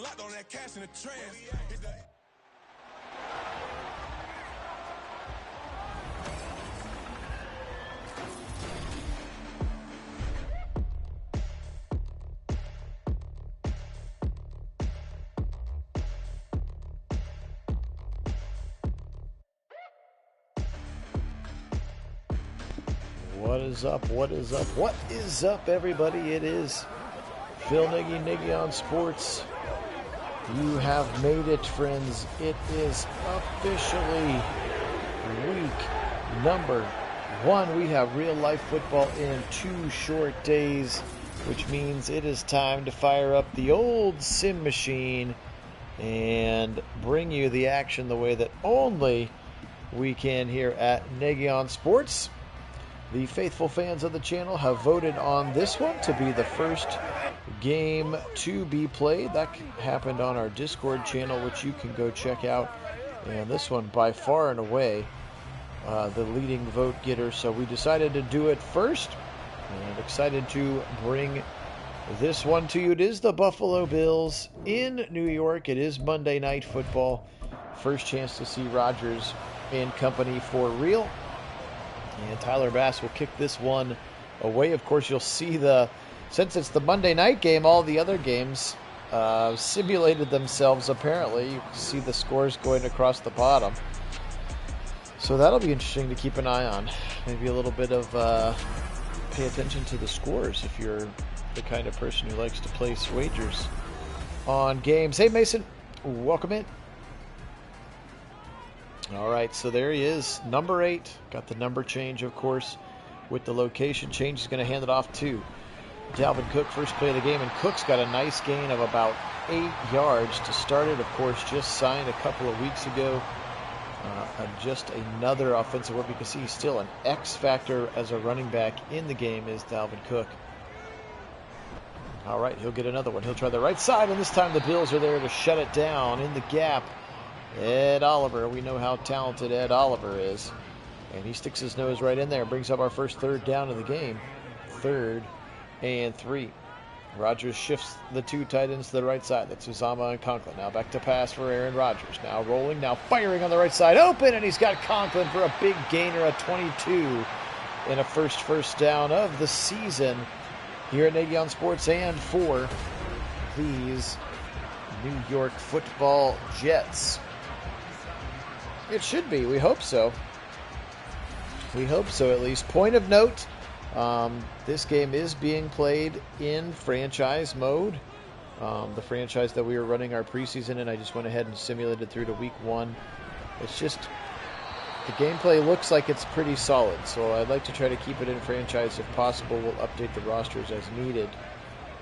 locked on that cash in the trans. What is up? What is up? What is up, everybody? It is Phil Nagy on Sports. You have made it, friends. It is officially week number 1. We have real life football in 2 short days, which means it is time to fire up the old sim machine and bring you the action the way that only we can here at Nagy on Sports. The faithful fans of the channel have voted on this one to be the first game to be played. That happened on our Discord channel, which you can go check out. And this one, by far and away, the leading vote getter. So we decided to do it first. And excited to bring this one to you. It is the Buffalo Bills in New York. It is Monday Night Football. First chance to see Rodgers and company for real. And Tyler Bass will kick this one away. Of course, you'll see since it's the Monday night game, all the other games simulated themselves, apparently. You can see the scores going across the bottom. So that'll be interesting to keep an eye on. Maybe a little bit of pay attention to the scores if you're the kind of person who likes to place wagers on games. Hey, Mason, welcome in. All right, so there he is, number 8. Got the number change, of course, with the location change. He's going to hand it off to Dalvin Cook, first play of the game. And Cook's got a nice gain of about 8 yards to start it. Of course, just signed a couple of weeks ago. Just another offensive weapon. You can see he's still an X factor as a running back in the game is Dalvin Cook. All right, he'll get another one. He'll try the right side, and this time the Bills are there to shut it down in the gap. Ed Oliver, we know how talented Ed Oliver is. And he sticks his nose right in there, brings up our first third down of the game. 3rd and 3. Rodgers shifts the 2 tight ends to the right side. That's Uzomah and Conklin. Now back to pass for Aaron Rodgers. Now rolling, now firing on the right side. Open, and he's got Conklin for a big gainer, a 22. And a first down of the season here at Nagy on Sports and for these New York Football Jets. It should be. We hope so. We hope so, at least. Point of note, this game is being played in franchise mode. The franchise that we were running our preseason in, I just went ahead and simulated through to week 1. It's just, the gameplay looks like it's pretty solid, so I'd like to try to keep it in franchise if possible. We'll update the rosters as needed,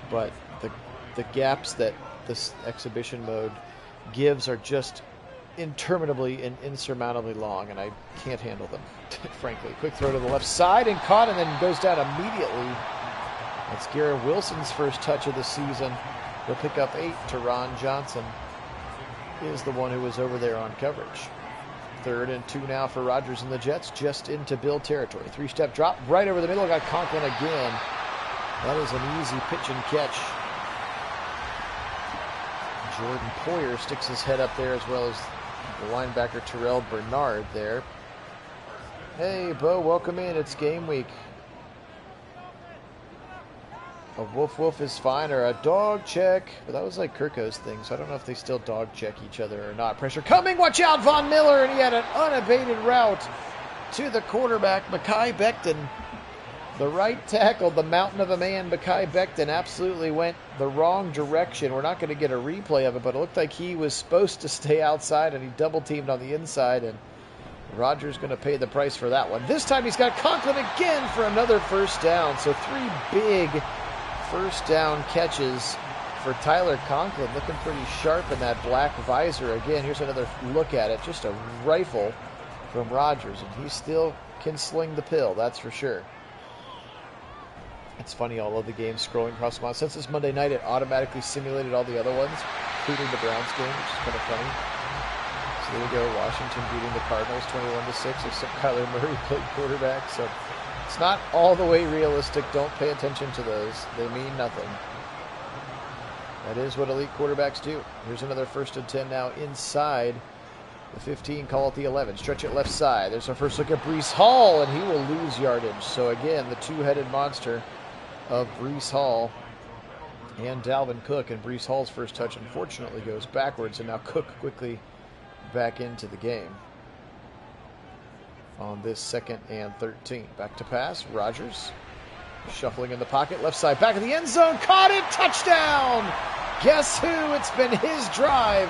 but the gaps that this exhibition mode gives are just interminably and insurmountably long, and I can't handle them, frankly. Quick throw to the left side and caught, and then goes down immediately. That's Garrett Wilson's first touch of the season. He'll pick up 8. Teron Johnson is the one who was over there on coverage. 3rd and 2 now for Rodgers and the Jets, just into Bill territory. 3-step drop right over the middle. Got Conklin again. That is an easy pitch and catch. Jordan Poyer sticks his head up there, as well as the linebacker Terrell Bernard there. Hey, Bo, welcome in. It's game week. A woof woof is fine, or a dog check. But that was like Kirko's thing, so I don't know if they still dog check each other or not. Pressure coming. Watch out, Von Miller. And he had an unabated route to the quarterback, Mekhi Becton. The right tackle, the mountain of a man, Mekhi Becton, absolutely went the wrong direction. We're not going to get a replay of it, but it looked like he was supposed to stay outside, and he double-teamed on the inside, and Rodgers going to pay the price for that one. This time he's got Conklin again for another first down. So 3 big first down catches for Tyler Conklin. Looking pretty sharp in that black visor. Again, here's another look at it. Just a rifle from Rodgers, and he still can sling the pill, that's for sure. It's funny, all of the games scrolling across the line. Since it's Monday night, it automatically simulated all the other ones, including the Browns game, which is kind of funny. So there you go, Washington beating the Cardinals 21-6, except Kyler Murray played quarterback. So it's not all the way realistic. Don't pay attention to those. They mean nothing. That is what elite quarterbacks do. Here's another 1st and 10 now inside the 15, call it the 11. Stretch it left side. There's our first look at Breece Hall, and he will lose yardage. So again, the two-headed monster of Breece Hall and Dalvin Cook. And Breece Hall's first touch, unfortunately, goes backwards, and now Cook quickly back into the game on this 2nd and 13. Back to pass. Rodgers shuffling in the pocket. Left side, back of the end zone. Caught it. Touchdown. Guess who? It's been his drive.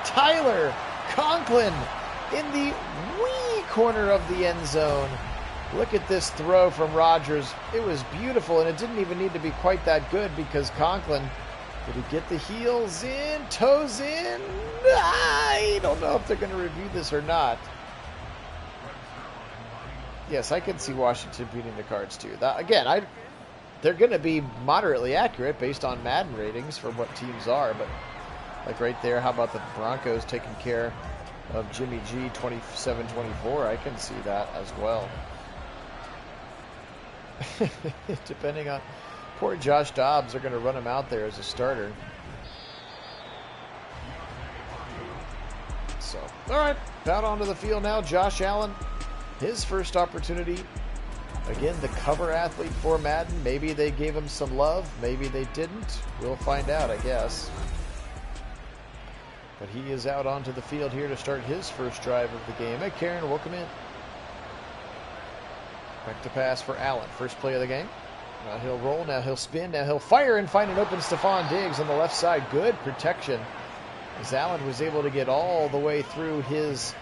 Tyler Conklin in the wee corner of the end zone. Look at this throw from Rodgers. It was beautiful, and it didn't even need to be quite that good because Conklin, did he get the heels in, toes in? I don't know if they're going to review this or not. Yes, I can see Washington beating the Cards too. Again, they're going to be moderately accurate based on Madden ratings for what teams are, but like right there, how about the Broncos taking care of Jimmy G 27-24? I can see that as well. Depending on poor Josh Dobbs, they're going to run him out there as a starter. So, all right, out onto the field now. Josh Allen, his first opportunity. Again, the cover athlete for Madden. Maybe they gave him some love. Maybe they didn't. We'll find out, I guess. But he is out onto the field here to start his first drive of the game. Hey, Karen, welcome in. Back to pass for Allen. First play of the game. Now he'll roll. Now he'll spin. Now he'll fire and find an open Stephon Diggs on the left side. Good protection, as Allen was able to get all the way through his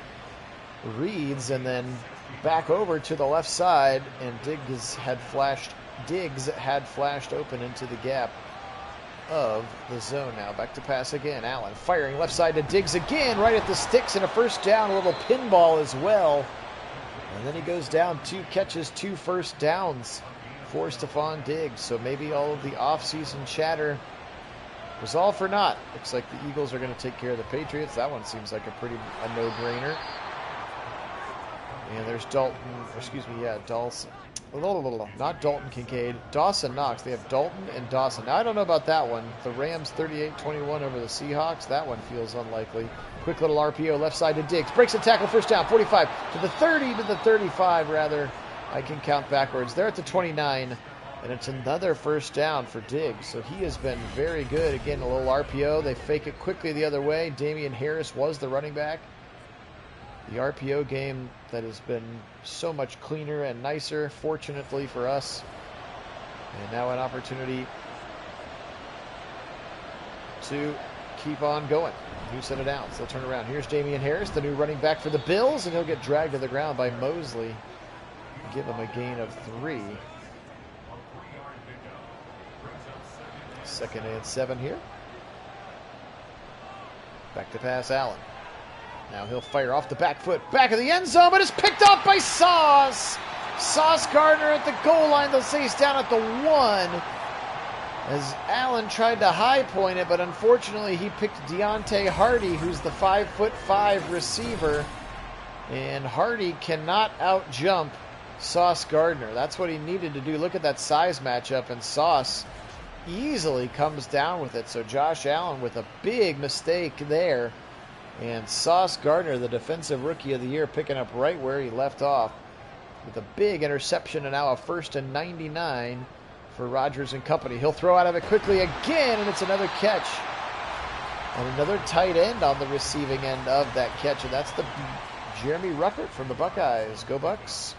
reads and then back over to the left side, and Diggs had flashed open into the gap of the zone. Now back to pass again. Allen firing left side to Diggs again, right at the sticks, and a first down, a little pinball as well. And then he goes down 2 catches, 2 first downs for Stephon Diggs. So maybe all of the offseason chatter was all for naught. Looks like the Eagles are going to take care of the Patriots. That one seems like a no-brainer. And there's Dawson. Not Dalton Kincaid. Dawson Knox. They have Dalton and Dawson. Now, I don't know about that one. The Rams 38-21 over the Seahawks. That one feels unlikely. Quick little RPO left side to Diggs. Breaks a tackle, first down. 45 to the 30 to the 35, rather. I can count backwards. They're at the 29, and it's another first down for Diggs. So he has been very good. Again, a little RPO. They fake it quickly the other way. Damian Harris was the running back. The RPO game that has been so much cleaner and nicer, fortunately for us. And now an opportunity to keep on going. New set of downs. They'll turn around. Here's Damian Harris, the new running back for the Bills, and he'll get dragged to the ground by Mosley. Give him a gain of 3. 2nd and 7 here. Back to pass, Allen. Now he'll fire off the back foot, back of the end zone, but it's picked off by Sauce. Sauce Gardner at the goal line. They'll say he's down at the 1. As Allen tried to high point it, but unfortunately he picked Deontay Hardy, who's the 5'5" receiver. And Hardy cannot out-jump Sauce Gardner. That's what he needed to do. Look at that size matchup, and Sauce easily comes down with it. So Josh Allen with a big mistake there. And Sauce Gardner, the defensive rookie of the year, picking up right where he left off with a big interception, and now a 1st and 99 for Rodgers and company. He'll throw out of it quickly again, and it's another catch. And another tight end on the receiving end of that catch, and that's the Jeremy Ruckert from the Buckeyes. Go Bucks.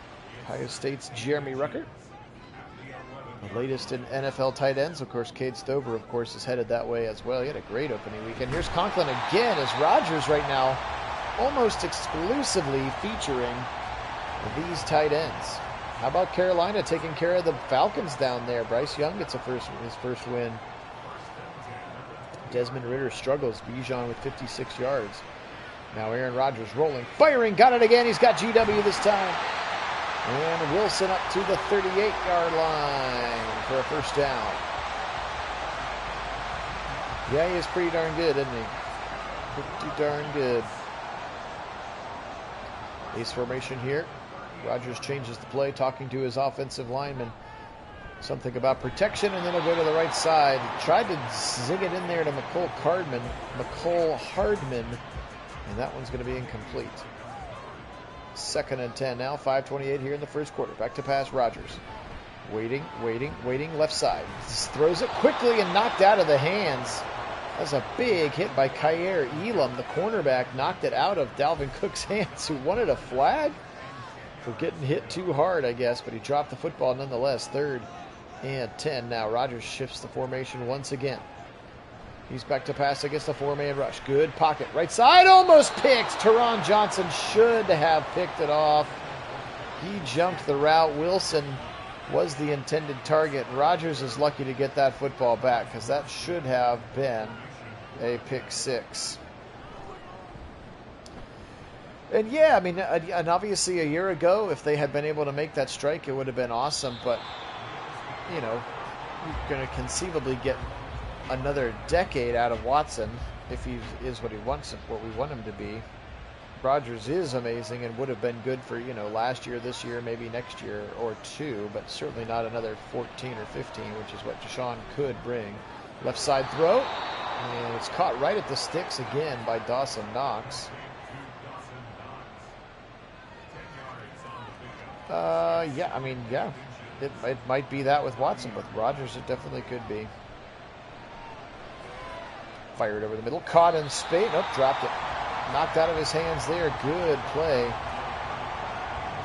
Ohio State's Jeremy Ruckert. The latest in NFL tight ends. Of course, Cade Stover, of course, is headed that way as well. He had a great opening weekend. Here's Conklin again, as Rodgers right now almost exclusively featuring these tight ends. How about Carolina taking care of the Falcons down there? Bryce Young gets his first win. Desmond Ridder struggles. Bijan with 56 yards. Now Aaron Rodgers rolling, firing, got it again. He's got GW this time. And Wilson up to the 38-yard line for a first down. Yeah, he is pretty darn good, isn't he? Pretty darn good. Ace formation here. Rodgers changes the play, talking to his offensive lineman. Something about protection, and then he'll go to the right side. Tried to zig it in there to McCole Hardman, and that one's going to be incomplete. 2nd and 10 now, 5:28 here in the first quarter. Back to pass, Rogers. Waiting, left side. Just throws it quickly and knocked out of the hands. That's a big hit by Kyer Elam, the cornerback, knocked it out of Dalvin Cook's hands, who wanted a flag for getting hit too hard, I guess, but he dropped the football nonetheless. 3rd and 10 now. Rogers shifts the formation once again. He's back to pass against a 4-man rush. Good pocket. Right side, almost picked. Teron Johnson should have picked it off. He jumped the route. Wilson was the intended target. Rogers is lucky to get that football back because that should have been a pick 6. And yeah, I mean, and obviously a year ago, if they had been able to make that strike, it would have been awesome. But, you know, you're going to conceivably get another decade out of Watson if he is what he wants, what we want him to be. Rogers is amazing and would have been good for, you know, last year, this year, maybe next year or 2, but certainly not another 14 or 15, which is what Deshaun could bring. Left side throw, and it's caught right at the sticks again by Dawson Knox. Yeah, I mean, yeah, it might be that with Watson. With Rogers, it definitely could be. Fired over the middle, caught in space. Nope, dropped it. Knocked out of his hands there. Good play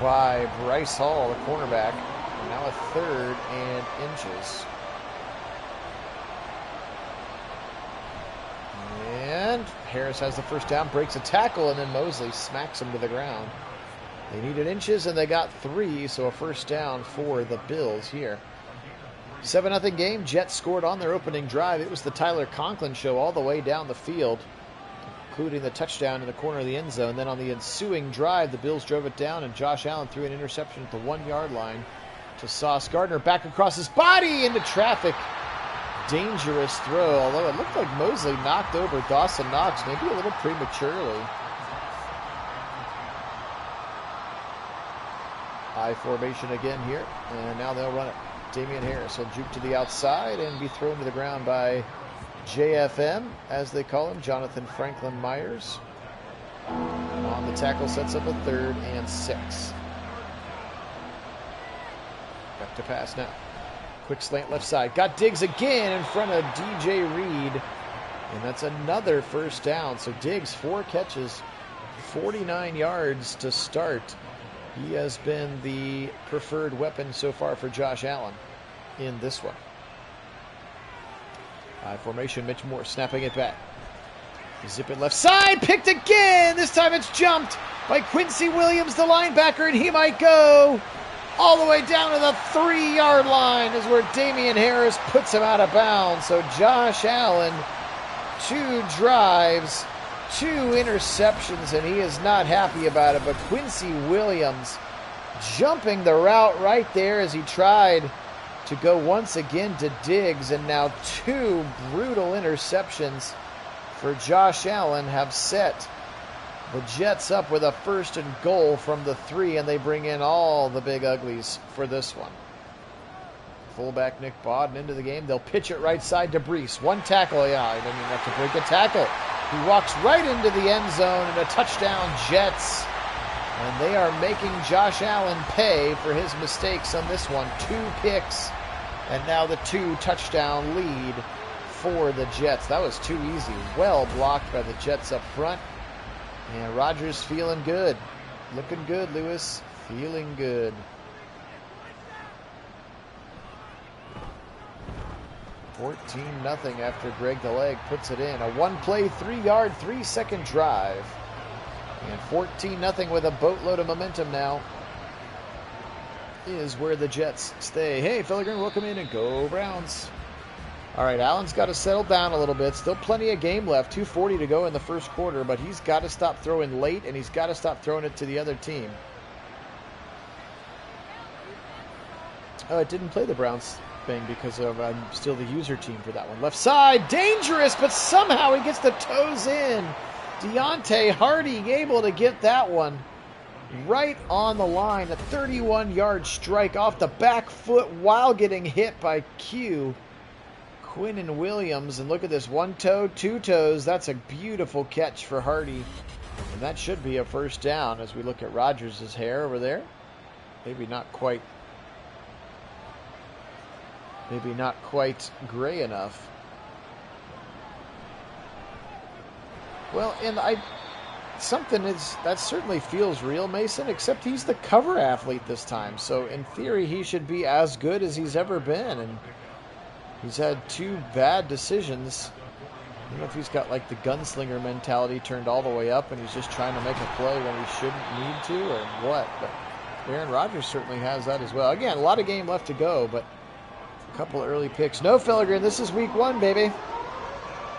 by Bryce Hall, the cornerback. And now a 3rd and inches. And Harris has the first down, breaks a tackle, and then Mosley smacks him to the ground. They needed inches, and they got 3, so a first down for the Bills here. 7-0 game. Jets scored on their opening drive. It was the Tyler Conklin show all the way down the field, including the touchdown in the corner of the end zone. Then on the ensuing drive, the Bills drove it down, and Josh Allen threw an interception at the 1-yard line to Sauce Gardner. Back across his body into traffic. Dangerous throw, although it looked like Mosley knocked over Dawson Knox, maybe a little prematurely. I formation again here, and now they'll run it. Damian Harris will juke to the outside and be thrown to the ground by JFM, as they call him, Jonathan Franklin Myers. On the tackle, sets up a 3rd and 6. Back to pass now. Quick slant left side. Got Diggs again in front of DJ Reed. And that's another first down. So Diggs, 4 catches, 49 yards to start. He has been the preferred weapon so far for Josh Allen in this one. High formation, Mitch Moore snapping it back. Zip it left side, picked again. This time it's jumped by Quincy Williams, the linebacker, and he might go all the way down to the 3-yard line is where Damian Harris puts him out of bounds. So Josh Allen, 2 drives, 2 interceptions, and he is not happy about it. But Quincy Williams jumping the route right there as he tried to go once again to Diggs, and now 2 brutal interceptions for Josh Allen have set the Jets up with a 1st and goal from the 3, and they bring in all the big uglies for this one. Fullback Nick Bodden into the game. They'll pitch it right side to Brees. 1 tackle. Yeah, he doesn't even have to break a tackle. He walks right into the end zone, and a touchdown, Jets. And they are making Josh Allen pay for his mistakes on this one. 2 picks, and now the 2 touchdown lead for the Jets. That was too easy. Well blocked by the Jets up front. And Rodgers feeling good. Looking good, Lewis. Feeling good. (14-0) after Greg the Leg puts it in. A 1-play, 3-yard, 3-second drive. And 14-0 with a boatload of momentum now is where the Jets stay. Hey, Fellinger, welcome in, and go Browns. All right, Allen's got to settle down a little bit. Still plenty of game left. 2:40 to go in the first quarter, but he's got to stop throwing late, and he's got to stop throwing it to the other team. Oh, it didn't play the Browns thing because of I'm still the user team for that one. Left side, dangerous, but somehow he gets the toes in. Deontay Hardy able to get that one. right on the line. A 31-yard strike off the back foot while getting hit by Quinn and Williams. And look at this, 1 toe, 2 toes. That's a beautiful catch for Hardy. And that should be a first down as we look at Rodgers' hair over there. Maybe not quite gray enough. Well, and that certainly feels real, Mason, except he's the cover athlete this time. So in theory, he should be as good as he's ever been. And he's had 2 bad decisions. I don't know if he's got like the gunslinger mentality turned all the way up and he's just trying to make a play when he shouldn't need to, or what. But Aaron Rodgers certainly has that as well. Again, a lot of game left to go, but a couple early picks. No Fellegren, this is week 1, baby.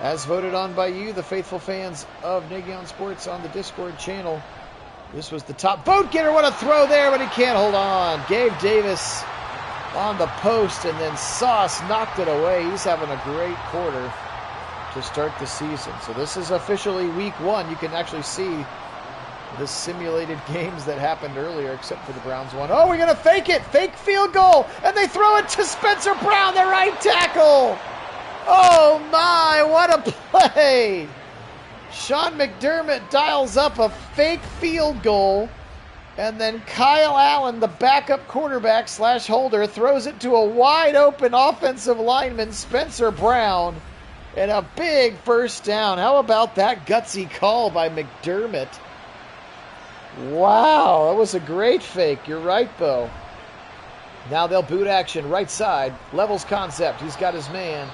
As voted on by you, the faithful fans of Nagy on Sports on the Discord channel. This was the top vote getter. What a throw there, but he can't hold on. Gabe Davis on the post, and then Sauce knocked it away. He's having a great quarter to start the season. So this is officially week 1. You can actually see the simulated games that happened earlier, except for the Browns one. Oh, we're going to fake it. Fake field goal. And they throw it to Spencer Brown, the right tackle. Oh, my. What a play. Sean McDermott dials up a fake field goal. And then Kyle Allen, the backup quarterback / holder, throws it to a wide open offensive lineman, Spencer Brown. And a big first down. How about that gutsy call by McDermott? Wow, that was a great fake. You're right, Bo. Now they'll boot action right side. Levels concept. He's got his man.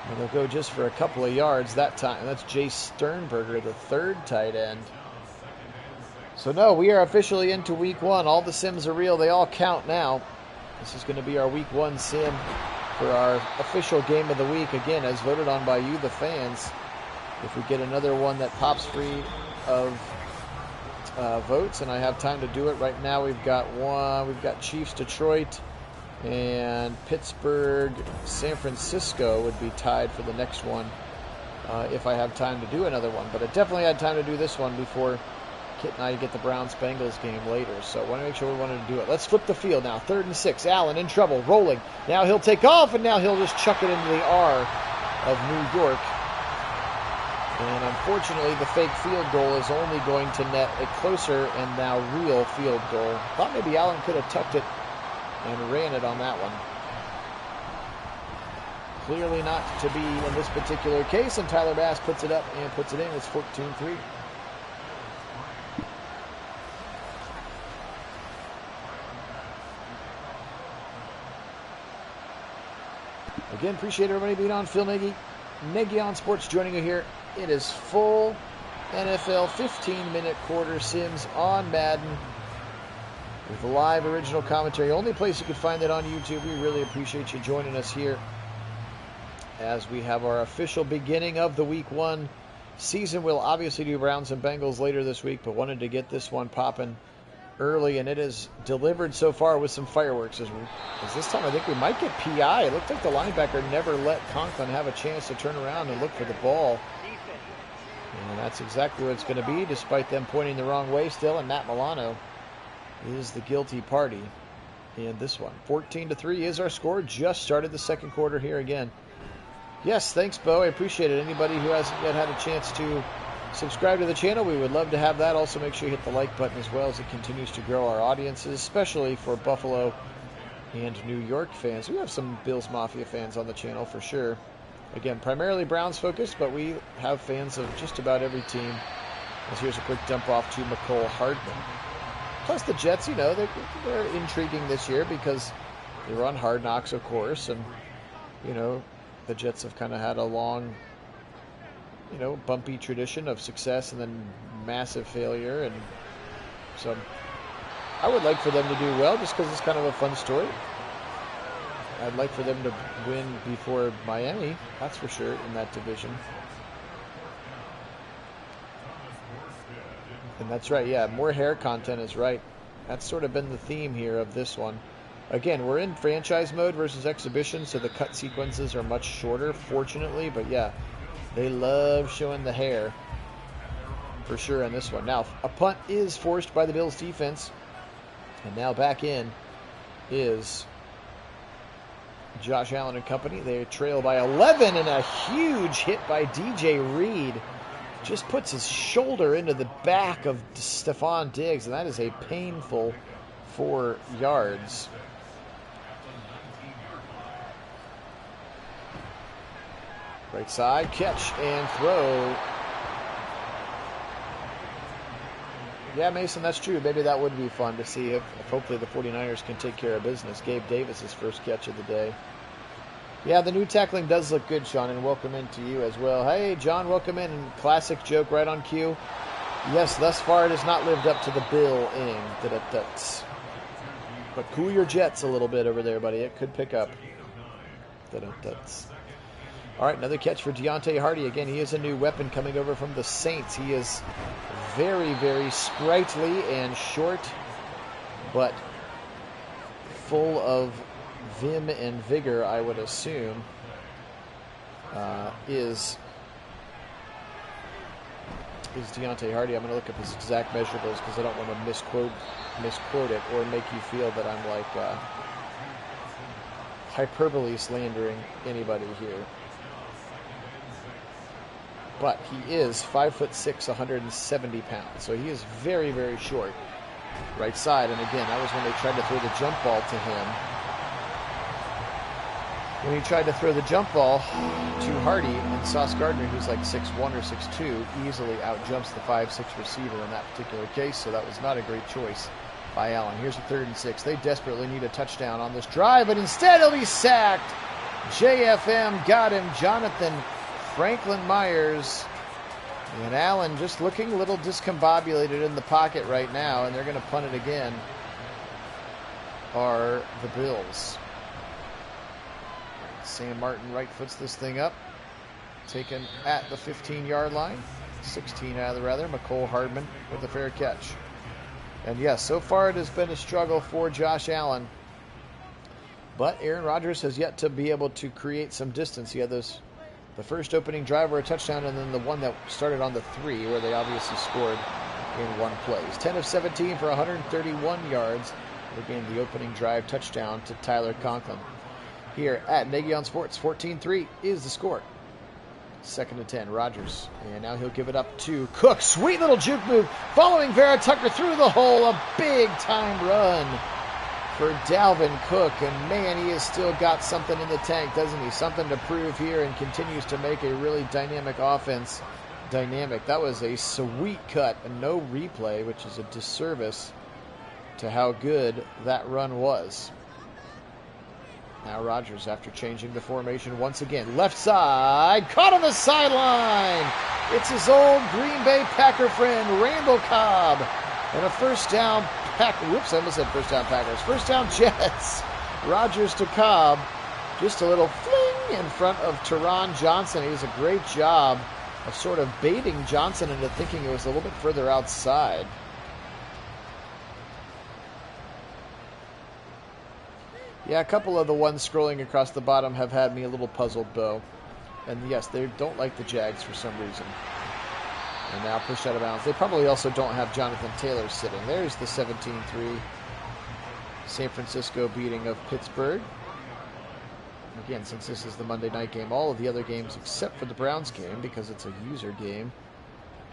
And they'll go just for a couple of yards that time. That's Jay Sternberger, the 3rd tight end. So no, we are officially into week 1. All the sims are real. They all count now. This is going to be our week 1 sim for our official game of the week. Again, as voted on by you, the fans. If we get another one that pops free of votes, and I have time to do it right now, we've got one. We've got Chiefs Detroit and Pittsburgh San Francisco would be tied for the next one if I have time to do another one. But I definitely had time to do this one before Kit and I get the Browns-Bengals game later. So I want to make sure we wanted to do it. Let's flip the field now. 3rd and 6. Allen in trouble, rolling. Now he'll take off, and now he'll just chuck it into the R of New York. And unfortunately, the fake field goal is only going to net a closer and now real field goal. Thought maybe Allen could have tucked it and ran it on that one. Clearly not to be in this particular case, and Tyler Bass puts it up and puts it in. It's 14-3. Again, appreciate everybody being on. Phil Nagy, Nagy on Sports, joining you here. It is full NFL 15-minute quarter sims on Madden with live original commentary. Only place you can find that on YouTube. We really appreciate you joining us here as we have our official beginning of the Week 1 season. We'll obviously do Browns and Bengals later this week, but wanted to get this one popping early, and it is delivered so far with some fireworks. As this time I think we might get PI. It looked like the linebacker never let Conklin have a chance to turn around and look for the ball. And that's exactly what it's going to be, despite them pointing the wrong way still. And Matt Milano is the guilty party in this one. 14-3 is our score. Just started the second quarter here again. Yes, thanks, Bo. I appreciate it. Anybody who hasn't yet had a chance to subscribe to the channel, we would love to have that. Also, make sure you hit the like button as well, as it continues to grow our audiences, especially for Buffalo and New York fans. We have some Bills Mafia fans on the channel for sure. Again, primarily Browns focused, but we have fans of just about every team. As here's a quick dump off to McCole Hardman. Plus the Jets, they're intriguing this year because they were on Hard Knocks, of course, and the Jets have kind of had a long, bumpy tradition of success and then massive failure, and so I would like for them to do well just because it's kind of a fun story. I'd like for them to win before Miami, that's for sure, in that division. And that's right, yeah, more hair content is right. That's sort of been the theme here of this one. Again, we're in franchise mode versus exhibition, so the cut sequences are much shorter, fortunately. But yeah, they love showing the hair. for sure in this one. Now, a punt is forced by the Bills defense. And now back in is Josh Allen and company. They trail by 11, and a huge hit by DJ Reed. Just puts his shoulder into the back of Stephon Diggs, and that is a painful 4 yards. Right side, catch and throw. Yeah, Mason, that's true. Maybe that would be fun to see if hopefully the 49ers can take care of business. Gabe Davis' first catch of the day. Yeah, the new tackling does look good, Sean, and welcome in to you as well. Hey, John, welcome in. Classic joke right on cue. Yes, thus far it has not lived up to the billing. But cool your jets a little bit over there, buddy. It could pick up. All right, another catch for Deontay Hardy. Again, he is a new weapon coming over from the Saints. He is very, very sprightly and short, but full of vim and vigor, I would assume, is Deontay Hardy. I'm going to look up his exact measurables because I don't want to misquote it or make you feel that I'm like hyperbole slandering anybody here. But he is 5'6", 170 pounds. So he is very, very short. Right side. And again, that was when they tried to throw the jump ball to him. When he tried to throw the jump ball to Hardy, and Sauce Gardner, who's like 6'1" or 6'2", easily outjumps the 5'6" receiver in that particular case. So that was not a great choice by Allen. Here's a 3rd and 6. They desperately need a touchdown on this drive, but instead he'll be sacked. JFM got him. Jonathan Franklin Myers, and Allen just looking a little discombobulated in the pocket right now, and they're going to punt it again, are the Bills. Sam Martin right foots this thing up, taken at the 15-yard line, 16 out of the rather. McCole Hardman with a fair catch. And yes, so far it has been a struggle for Josh Allen, but Aaron Rodgers has yet to be able to create some distance. He had the first opening drive were a touchdown, and then the one that started on the 3 where they obviously scored in one play. 10 of 17 for 131 yards. Again, the opening drive touchdown to Tyler Conklin. Here at Nagy on Sports, 14-3 is the score. 2nd and 10, Rodgers. And now he'll give it up to Cook. Sweet little juke move. Following Vera Tucker through the hole. A big-time run for Dalvin Cook, and man, he has still got something in the tank, doesn't he? Something to prove here, and continues to make a really dynamic offense dynamic. That was a sweet cut and no replay, which is a disservice to how good that run was. Now Rodgers, after changing the formation once again, left side, caught on the sideline. It's his old Green Bay Packer friend, Randall Cobb, and a first down Whoops, I almost said first down Packers. First down Jets. Rodgers to Cobb. Just a little fling in front of Teron Johnson. He does a great job of sort of baiting Johnson into thinking it was a little bit further outside. Yeah, a couple of the ones scrolling across the bottom have had me a little puzzled, Bo. And yes, they don't like the Jags for some reason. And now pushed out of bounds. They probably also don't have Jonathan Taylor sitting. There's the 17-3 San Francisco beating of Pittsburgh. Again, since this is the Monday night game, all of the other games except for the Browns game, because it's a user game,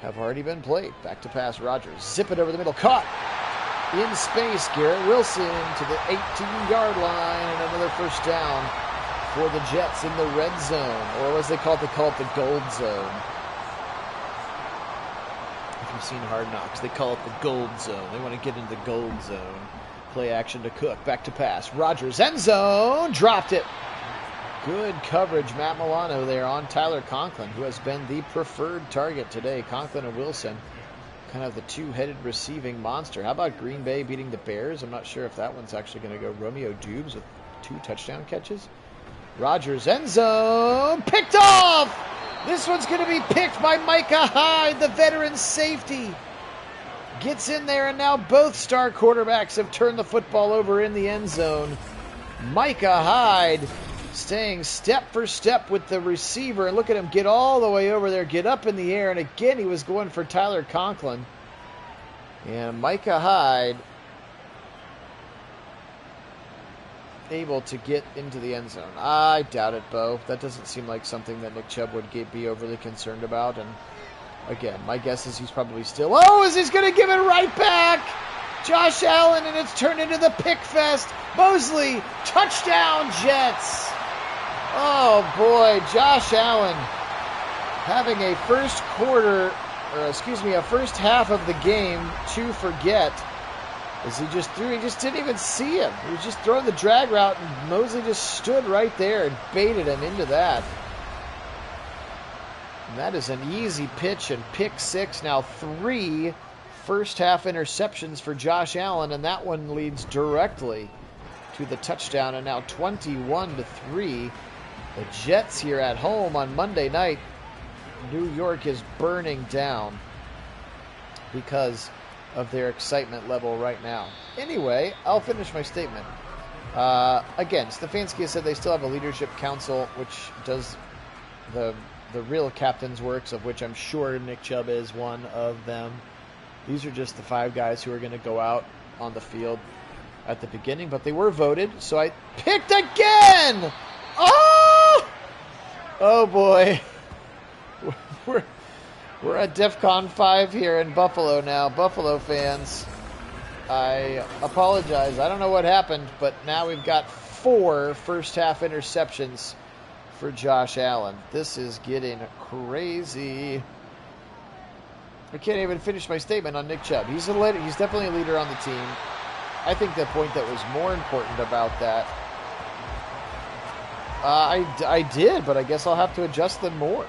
have already been played. Back to pass, Rodgers. Zip it over the middle. Caught in space. Garrett Wilson to the 18-yard line, and another first down for the Jets in the red zone. Or as they call it the gold zone. You've seen Hard Knocks. They call it the gold zone. They want to get into the gold zone. Play action to Cook. Back to pass. Rodgers, end zone. Dropped it. Good coverage, Matt Milano there on Tyler Conklin, who has been the preferred target today. Conklin and Wilson, kind of the two-headed receiving monster. How about Green Bay beating the Bears? I'm not sure if that one's actually going to go. Romeo Dubes with 2 touchdown catches. Rodgers, end zone. Picked off! This one's going to be picked by Micah Hyde, the veteran safety. Gets in there, and now both star quarterbacks have turned the football over in the end zone. Micah Hyde staying step for step with the receiver. Look at him get all the way over there, get up in the air, and again he was going for Tyler Conklin. And Micah Hyde able to get into the end zone. I doubt it, Bo. That doesn't seem like something that Nick Chubb would be overly concerned about. And again, my guess is he's probably still... Oh, is he's going to give it right back? Josh Allen, and it's turned into the pick fest. Mosley, touchdown Jets. Oh boy, Josh Allen having a first half of the game to forget. As he just didn't even see him. He was just throwing the drag route, and Mosley just stood right there and baited him into that. And that is an easy pitch and pick six. Now 3 first half interceptions for Josh Allen, and that one leads directly to the touchdown. And now 21-3. The Jets here at home on Monday night. New York is burning down because of their excitement level right now. Anyway, I'll finish my statement. Again, Stefanski has said they still have a leadership council, which does the real captain's works, of which I'm sure Nick Chubb is one of them. These are just the 5 guys who are going to go out on the field at the beginning, but they were voted, so I picked again! Oh boy. We're at DEFCON 5 here in Buffalo now. Buffalo fans, I apologize. I don't know what happened, but now we've got 4 first half interceptions for Josh Allen. This is getting crazy. I can't even finish my statement on Nick Chubb. He's definitely a leader on the team. I think the point that was more important about that, I did, but I guess I'll have to adjust them more.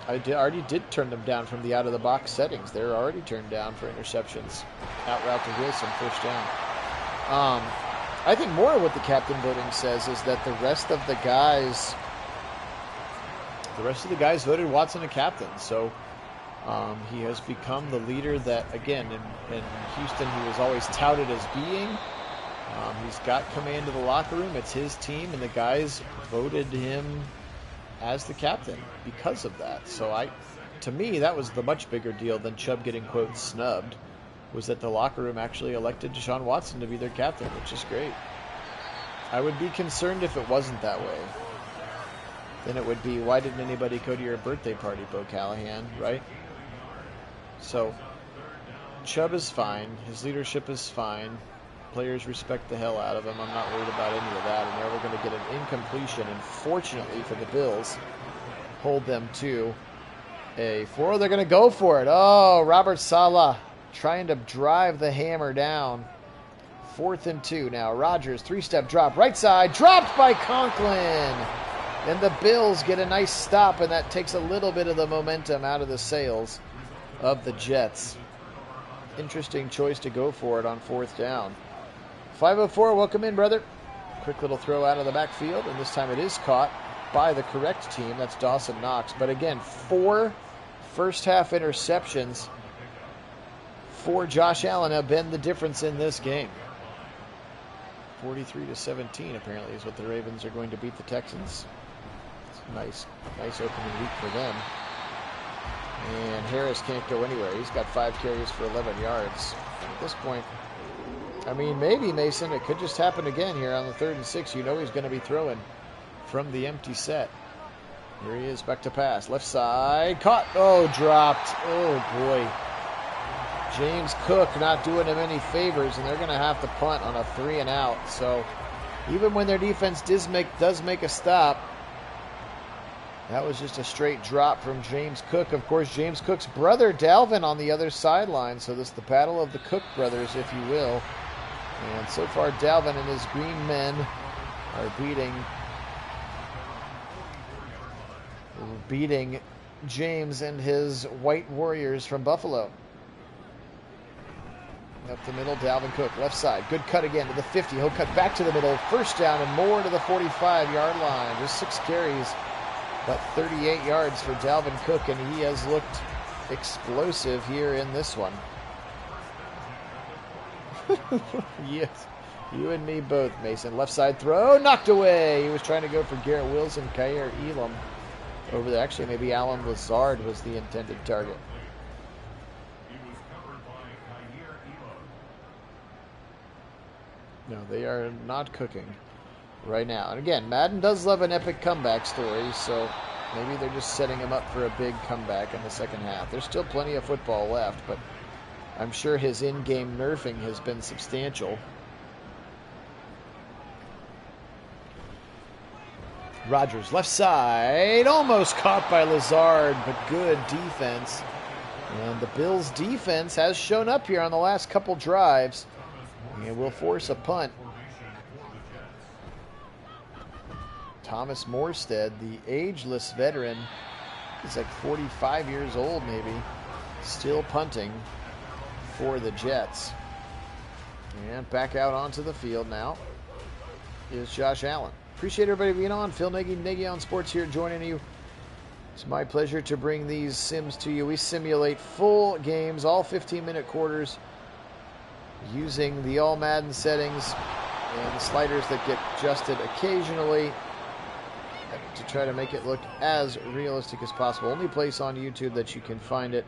I already did turn them down from the out-of-the-box settings. They're already turned down for interceptions. Out route to Wilson, first down. I think more of what the captain voting says is that the rest of the guys voted Watson a captain. So he has become the leader that, again, in Houston he was always touted as being. He's got command of the locker room. It's his team, and the guys voted him as the captain because of that. So to me, that was the much bigger deal than Chubb getting, quote, snubbed, was that the locker room actually elected Deshaun Watson to be their captain, which is great. I would be concerned if it wasn't that way. Then it would be, why didn't anybody go to your birthday party, Bo Callahan, right? So Chubb is fine. His leadership is fine. Players respect the hell out of him. I'm not worried about any of that. And now we're going to get an incompletion. And fortunately for the Bills, hold them to a 4. They're going to go for it. Oh, Robert Saleh trying to drive the hammer down. 4th and 2 now. Rodgers, 3-step drop. Right side. Dropped by Conklin. And the Bills get a nice stop. And that takes a little bit of the momentum out of the sails of the Jets. Interesting choice to go for it on 4th down. 5:04, welcome in, brother. Quick little throw out of the backfield, and this time it is caught by the correct team. That's Dawson Knox. But again, 4 first half interceptions for Josh Allen have been the difference in this game. 43-17 apparently is what the Ravens are going to beat the Texans. It's a nice opening week for them. And Harris can't go anywhere. He's got 5 carries for 11 yards. At this point, I mean, maybe, Mason, it could just happen again here on the 3rd and 6. You know he's going to be throwing from the empty set. Here he is, back to pass. Left side, caught. Oh, dropped. Oh, boy. James Cook not doing him any favors, and they're going to have to punt on a 3 and out. So even when their defense does make a stop, that was just a straight drop from James Cook. Of course, James Cook's brother, Dalvin, on the other sideline. So this is the battle of the Cook brothers, if you will. And so far, Dalvin and his green men are beating James and his white warriors from Buffalo. Up the middle, Dalvin Cook, left side. Good cut again to the 50. He'll cut back to the middle. First down and more to the 45-yard line. Just 6 carries, but 38 yards for Dalvin Cook, and he has looked explosive here in this one. Yes. You and me both, Mason. Left side throw, knocked away. He was trying to go for Garrett Wilson, Kyer Elam over there. Actually, maybe Alan Lazard was the intended target. No, they are not cooking right now. And again, Madden does love an epic comeback story, so maybe they're just setting him up for a big comeback in the second half. There's still plenty of football left, but I'm sure his in-game nerfing has been substantial. Rodgers, left side, almost caught by Lazard, but good defense. And the Bills' defense has shown up here on the last couple drives and will force a punt. Thomas Morstead, the ageless veteran, he's like 45 years old maybe, still punting for the Jets. And back out onto the field now is Josh Allen. Appreciate everybody being on. Phil Nagy, Nagy on Sports here joining you. It's my pleasure to bring these sims to you. We simulate full games, all 15-minute quarters, using the all Madden settings and the sliders that get adjusted occasionally to try to make it look as realistic as possible. Only place on YouTube that you can find it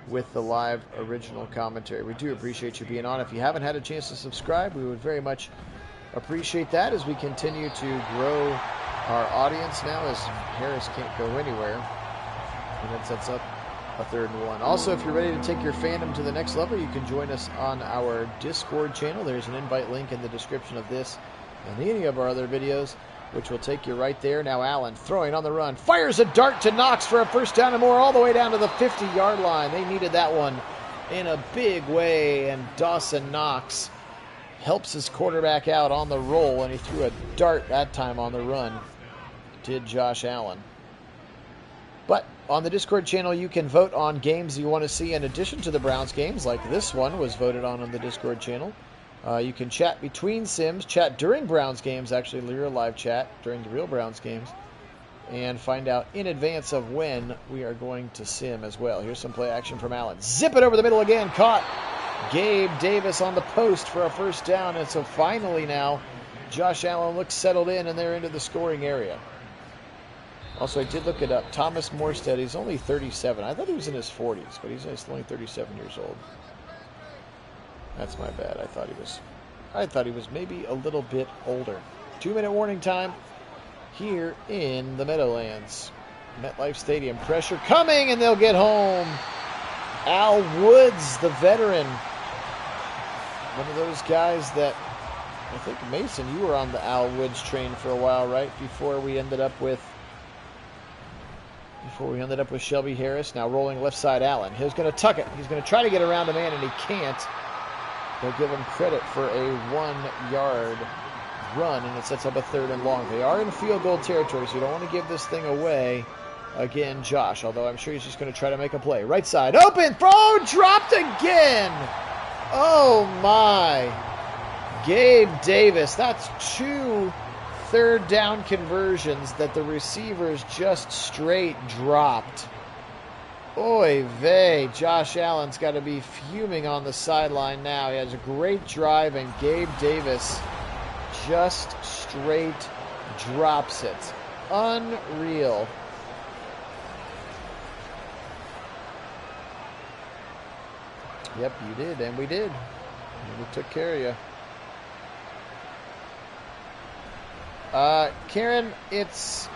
with the live original commentary. We do appreciate you being on. If you haven't had a chance to subscribe, we would very much appreciate that as we continue to grow our audience now, as Harris can't go anywhere, and that sets up a 3rd and 1. Also, if you're ready to take your fandom to the next level, you can join us on our Discord channel. There's an invite link in the description of this and any of our other videos, which will take you right there. Now Allen throwing on the run, fires a dart to Knox for a 1st down and more, all the way down to the 50-yard line. They needed that one in a big way, and Dawson Knox helps his quarterback out on the roll, and he threw a dart that time on the run, did Josh Allen. But on the Discord channel, you can vote on games you want to see in addition to the Browns games, like this one was voted on the Discord channel. You can chat between sims, chat during Browns games, actually real live chat during the real Browns games, and find out in advance of when we are going to sim as well. Here's some play action from Allen. Zip it over the middle again, caught Gabe Davis on the post for a 1st down, and so finally now Josh Allen looks settled in, and they're into the scoring area. Also, I did look it up. Thomas Morstead, he's only 37. I thought he was in his 40s, but he's only 37 years old. That's my bad. I thought he was maybe a little bit older. 2-minute warning time here in the Meadowlands. MetLife Stadium. Pressure coming, and they'll get home. Al Woods, the veteran. One of those guys that, I think, Mason, you were on the Al Woods train for a while, right? Before we ended up with Shelby Harris. Now rolling left side Allen. He's going to tuck it. He's going to try to get around a man, and he can't. They'll give him credit for a 1-yard run, and it sets up a 3rd and long. They are in field goal territory, so you don't want to give this thing away. Again, Josh, although I'm sure he's just going to try to make a play. Right side, open, throw, dropped again. Oh, my. Gabe Davis, that's 2 3rd down conversions that the receivers just straight dropped. Oy vey, Josh Allen's got to be fuming on the sideline now. He has a great drive, and Gabe Davis just straight drops it. Unreal. Yep, you did, and we did. And we took care of you. Karen, it's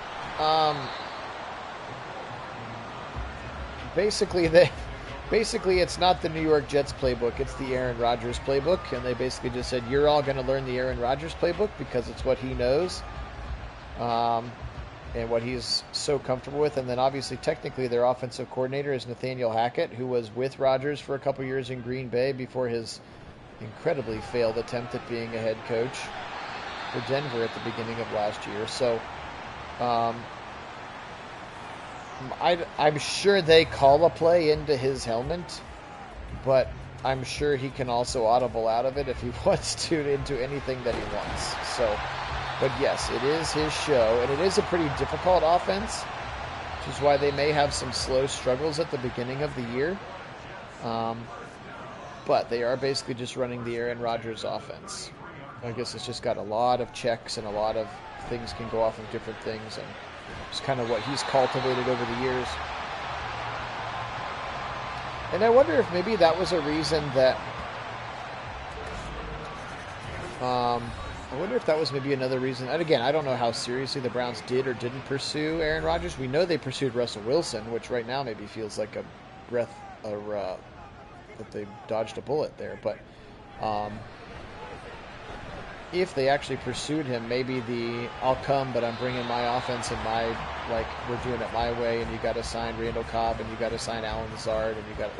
basically it's not the New York Jets playbook, it's the Aaron Rodgers playbook, and they basically just said you're all going to learn the Aaron Rodgers playbook because it's what he knows and what he's so comfortable with. And then obviously technically their offensive coordinator is Nathaniel Hackett, who was with Rodgers for a couple years in Green Bay before his incredibly failed attempt at being a head coach for Denver at the beginning of last year. So I'm sure they call a play into his helmet, but I'm sure he can also audible out of it if he wants to into anything that he wants. So, but yes, it is his show, and it is a pretty difficult offense, which is why they may have some slow struggles at the beginning of the year. But they are basically just running the Aaron Rodgers offense. I guess it's just got a lot of checks and a lot of things can go off of different things, and it's kind of what he's cultivated over the years. And I wonder if maybe that was a reason that I wonder if that was maybe another reason. And again, I don't know how seriously the Browns did or didn't pursue Aaron Rodgers. We know they pursued Russell Wilson, which right now maybe feels like a breath, that they dodged a bullet there. But if they actually pursued him, maybe I'll come, but I'm bringing my offense and we're doing it my way, and you got to sign Randall Cobb, and you got to sign Alan Lazard, and you got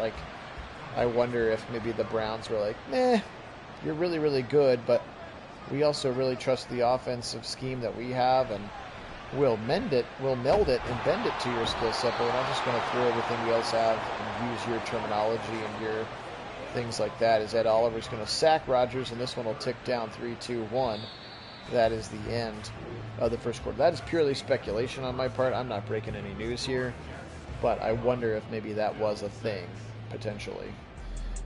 I wonder if maybe the Browns were like, meh, you're really, really good, but we also really trust the offensive scheme that we have, and we'll meld it and bend it to your skill set, but we're not just going to throw everything we else have and use your terminology and your things like that. Is Ed Oliver's going to sack Rodgers, and this one will tick down 3-2-1. That is the end of the first quarter. That is purely speculation on my part. I'm not breaking any news here, but I wonder if maybe that was a thing, potentially.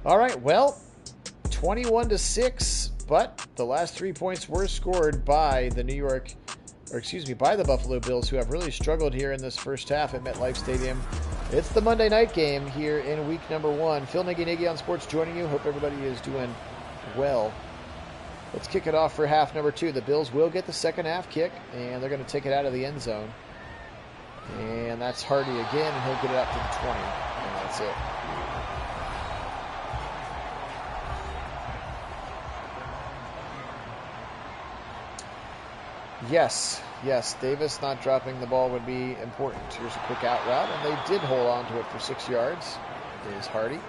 All right, well, 21-6, but the last 3 points were scored by the by the Buffalo Bills, who have really struggled here in this first half at MetLife Stadium. It's the Monday night game here in week number 1. Phil Nagy on Sports joining you. Hope everybody is doing well. Let's kick it off for half number 2. The Bills will get the second half kick, and they're going to take it out of the end zone. And that's Hardy again, and he'll get it up to the 20. And that's it. Yes, Davis not dropping the ball would be important. Here's a quick out route, and they did hold on to it for 6 yards. It is Hardy.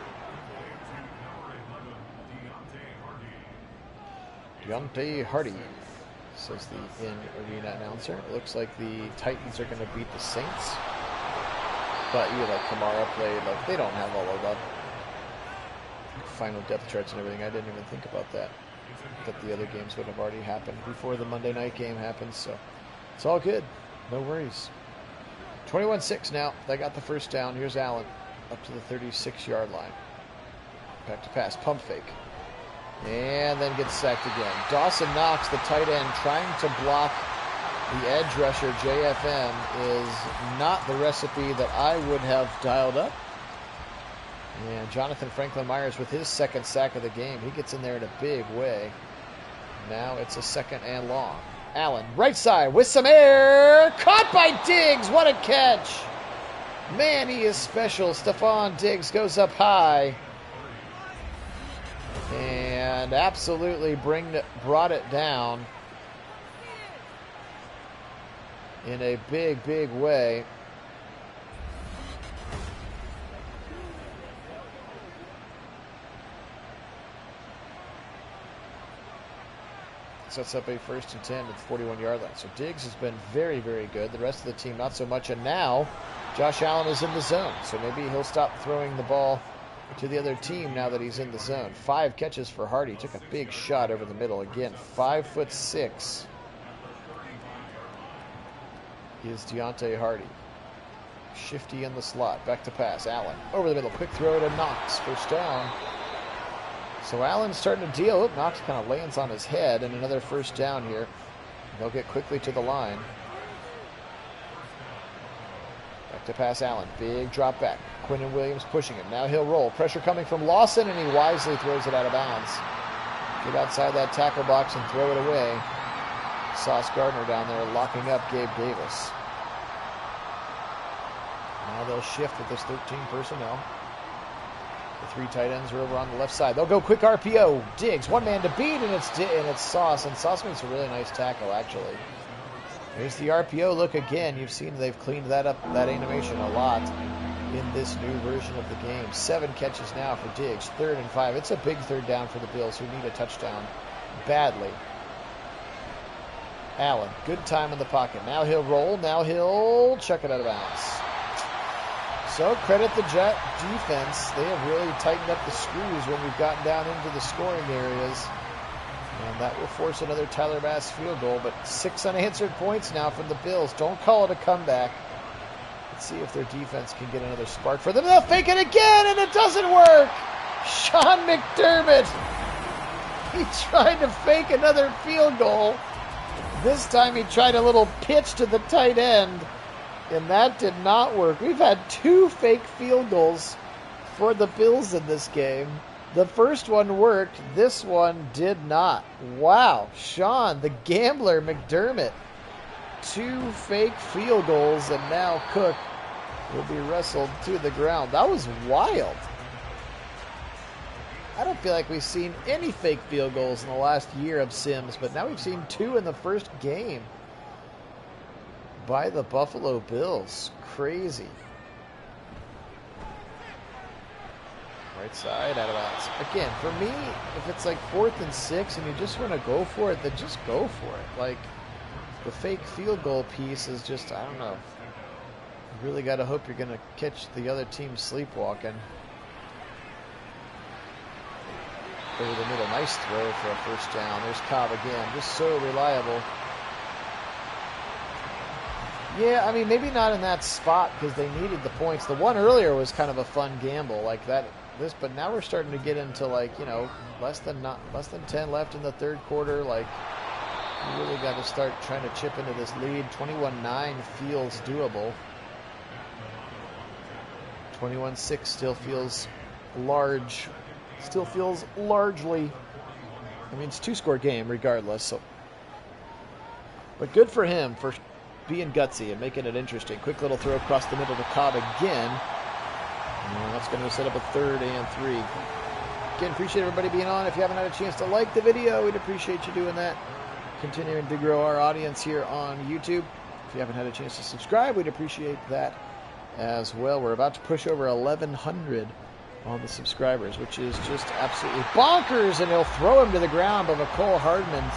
Deontay Hardy, says the in-arena announcer. It looks like the Titans are going to beat the Saints. But Kamara played, they don't have all of the final depth charts and everything. I didn't even think about that. That the other games would have already happened before the Monday night game happens, so it's all good. No worries. 21-6 now. They got the first down. Here's Allen up to the 36-yard line. Back to pass. Pump fake. And then gets sacked again. Dawson Knox, the tight end, trying to block the edge rusher, JFM, is not the recipe that I would have dialed up. And Jonathan Franklin Myers with his second sack of the game. He gets in there in a big way. Now it's a second and long. Allen, right side with some air. Caught by Diggs. What a catch. Man, he is special. Stephon Diggs goes up high. And absolutely brought it down in a big, big way. Sets up a 1st and 10 at the 41-yard line. So Diggs has been very, very good. The rest of the team, not so much. And now Josh Allen is in the zone. So maybe he'll stop throwing the ball to the other team now that he's in the zone. 5 catches for Hardy. Took a big shot over the middle. Again, 5'6" is Deontay Hardy. Shifty in the slot. Back to pass. Allen over the middle. Quick throw to Knox. First down. So Allen's starting to deal. Knox kind of lands on his head, and another first down here. They'll get quickly to the line. Back to pass Allen. Big drop back. Quinnen Williams pushing him. Now he'll roll. Pressure coming from Lawson, and he wisely throws it out of bounds. Get outside that tackle box and throw it away. Sauce Gardner down there locking up Gabe Davis. Now they'll shift with this 13 personnel. The 3 tight ends are over on the left side. They'll go quick RPO. Diggs, one man to beat, and it's Sauce. And Sauce makes a really nice tackle, actually. Here's the RPO look again. You've seen they've cleaned that up, that animation, a lot in this new version of the game. 7 catches now for Diggs. 3rd and 5. It's a big third down for the Bills, who need a touchdown badly. Allen, good time in the pocket. Now he'll roll. Now he'll chuck it out of bounds. So credit the Jet defense. They have really tightened up the screws when we've gotten down into the scoring areas. And that will force another Tyler Bass field goal. But 6 unanswered points now from the Bills. Don't call it a comeback. Let's see if their defense can get another spark for them. They'll fake it again, and it doesn't work. Sean McDermott He tried to fake another field goal. This time he tried a little pitch to the tight end, and that did not work. We've had 2 fake field goals for the Bills in this game. The first one worked. This one did not. Wow. Sean, the gambler McDermott. 2 fake field goals, and now Cook will be wrestled to the ground. That was wild. I don't feel like we've seen any fake field goals in the last year of Sims, but now we've seen 2 in the first game by the Buffalo Bills. Crazy. Right side, out of bounds. Again, for me, if it's like 4th and 6 and you just want to go for it, then just go for it. Like, the fake field goal piece is just, I don't know. You really got to hope you're going to catch the other team sleepwalking. Over the middle, nice throw for a first down. There's Cobb again, just so reliable. Yeah, I mean, maybe not in that spot because they needed the points. The one earlier was kind of a fun gamble like that. But now we're starting to get into, like, you know, less than 10 left in the third quarter. Like, you really got to start trying to chip into this lead. 21-9 feels doable. 21-6 still feels large. Still feels largely. I mean, it's a 2-score game regardless. So, but good for him for being gutsy and making it interesting. Quick little throw across the middle to Cobb again. And that's going to set up a 3rd and 3. Again, appreciate everybody being on. If you haven't had a chance to like the video, we'd appreciate you doing that. Continuing to grow our audience here on YouTube. If you haven't had a chance to subscribe, we'd appreciate that as well. We're about to push over 1,100 on the subscribers, which is just absolutely bonkers, and he'll throw him to the ground, but McCole Hardman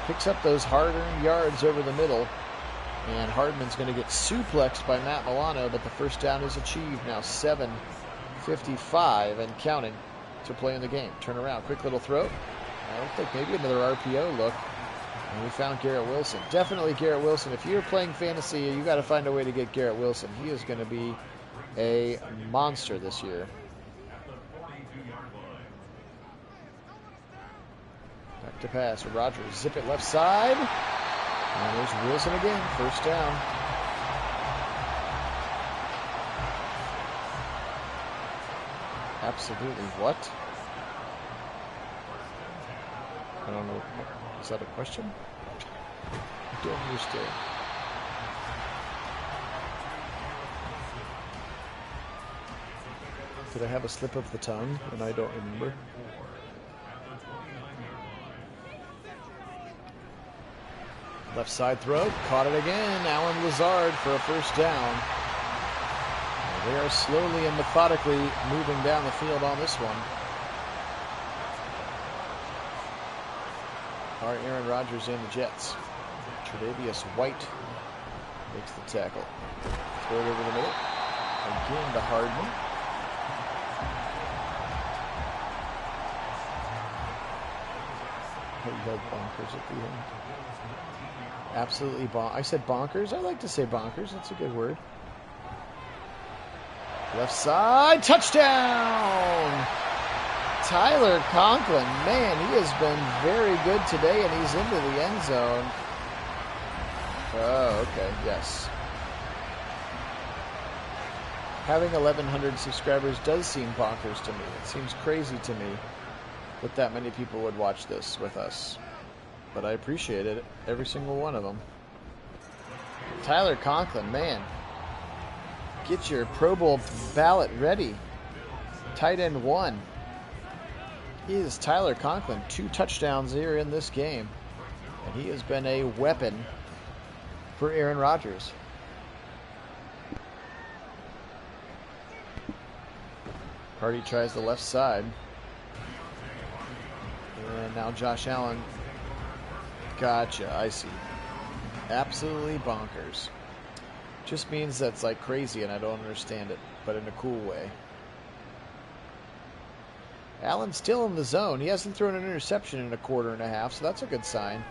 picks up those hard-earned yards over the middle. And Hardman's going to get suplexed by Matt Milano, but the first down is achieved. Now 7:55 and counting to play in the game. Turn around, quick little throw. I don't think maybe another RPO look. And we found Garrett Wilson. Definitely Garrett Wilson. If you're playing fantasy, you got to find a way to get Garrett Wilson. He is going to be a monster this year. Back to pass. Rodgers, zip it left side. And there's Wilson again, first down. Absolutely what? I don't know. Is that a question? I don't understand. Did I have a slip of the tongue and I don't remember? Left side throw, caught it again. Alan Lazard for a first down. They are slowly and methodically moving down the field on this one. Are Aaron Rodgers and the Jets. Tre'Davious White makes the tackle. Throw it over the middle. Again to Hardman. You had bonkers at the end. Absolutely I said bonkers. I like to say bonkers. That's a good word. Left side, touchdown! Tyler Conklin, man, he has been very good today, and he's into the end zone. Oh, okay, yes. Having 1,100 subscribers does seem bonkers to me. It seems crazy to me that many people would watch this with us. But I appreciate it, every single one of them. Tyler Conklin, man. Get your Pro Bowl ballot ready. Tight end 1. He is Tyler Conklin. 2 touchdowns here in this game. And he has been a weapon for Aaron Rodgers. Hardy tries the left side. And now Josh Allen. Gotcha, I see. Absolutely bonkers. Just means that's like crazy and I don't understand it, but in a cool way. Allen's still in the zone. He hasn't thrown an interception in a quarter and a half, so that's a good sign.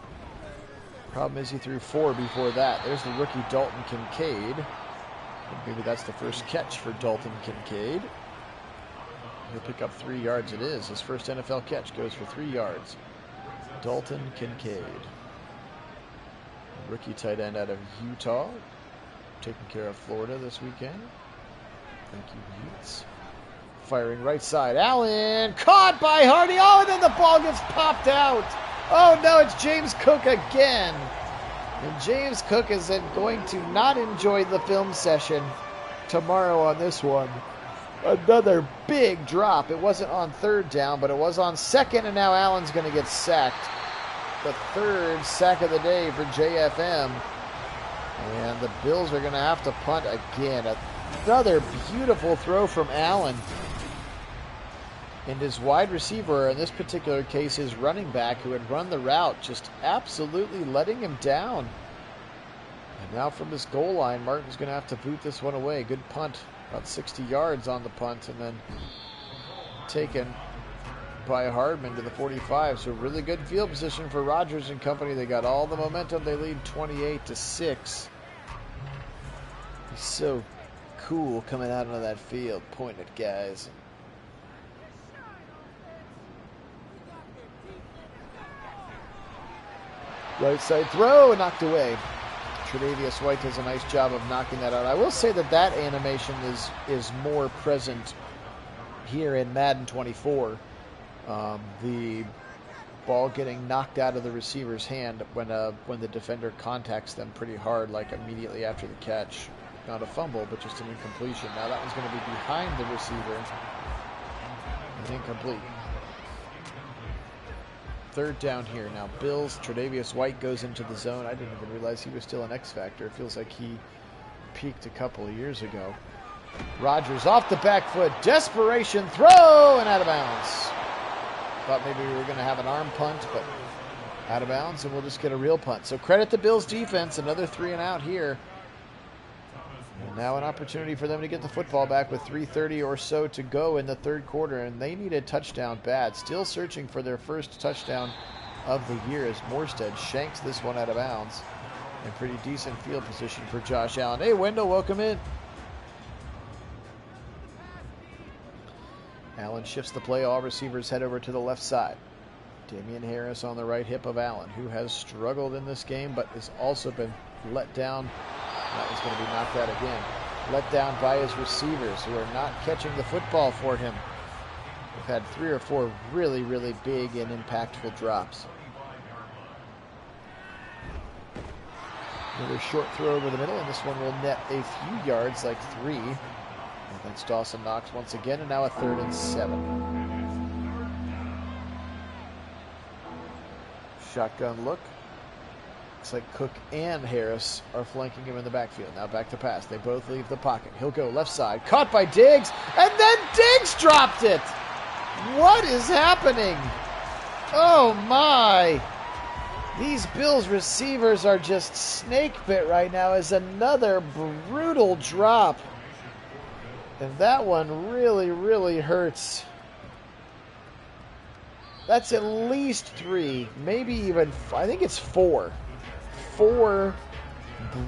Problem is he threw 4 before that. There's the rookie Dalton Kincaid. Maybe that's the first catch for Dalton Kincaid. He'll pick up 3 yards. It is. His first NFL catch goes for 3 yards. Dalton Kincaid. Rookie tight end out of Utah. Taking care of Florida this weekend. Thank you, Utes. Firing right side. Allen caught by Hardy. Oh, and then the ball gets popped out. Oh, no, it's James Cook again. And James Cook is going to not enjoy the film session tomorrow on this one. Another big drop. It wasn't on third down, but it was on second, and now Allen's going to get sacked. The third sack of the day for JFM. And the Bills are going to have to punt again. Another beautiful throw from Allen. And his wide receiver, in this particular case, his running back, who had run the route, just absolutely letting him down. And now from this goal line, Martin's going to have to boot this one away. Good punt, about 60 yards on the punt, and then taken by Hardman to the 45. So really good field position for Rodgers and company. They got all the momentum. They lead 28-6. He's so cool coming out of that field. Point at guys. Right side throw, knocked away. Tre'Davious White does a nice job of knocking that out. I will say that that animation is more present here in Madden 24. The ball getting knocked out of the receiver's hand when the defender contacts them pretty hard, like immediately after the catch. Not a fumble, but just an incompletion. Now that one's going to be behind the receiver. And incomplete. Third down here. Now Bills, Tre'Davious White goes into the zone. I didn't even realize he was still an X Factor. It feels like he peaked a couple of years ago. Rodgers off the back foot. Desperation throw and out of bounds. Thought maybe we were going to have an arm punt, but out of bounds, and we'll just get a real punt. So credit the Bills defense. Another 3 and out here. And now an opportunity for them to get the football back with 3:30 or so to go in the third quarter, and they need a touchdown bad. Still searching for their first touchdown of the year as Morstead shanks this one out of bounds. And pretty decent field position for Josh Allen. Hey, Wendell, welcome in. Allen shifts the play. All receivers head over to the left side. Damian Harris on the right hip of Allen, who has struggled in this game but has also been let down. That was going to be knocked out again. Let down by his receivers, who are not catching the football for him. We've had 3 or 4 really, really big and impactful drops. Another short throw over the middle, and this one will net a few yards, like 3. And that's Dawson Knox once again, and now a 3rd and 7. Shotgun look. Looks like Cook and Harris are flanking him in the backfield. Now back to pass. They both leave the pocket. He'll go left side. Caught by Diggs. And then Diggs dropped it. What is happening? Oh, my. These Bills receivers are just snake bit right now as another brutal drop. And that one really, really hurts. That's at least 3, maybe even, I think it's 4. 4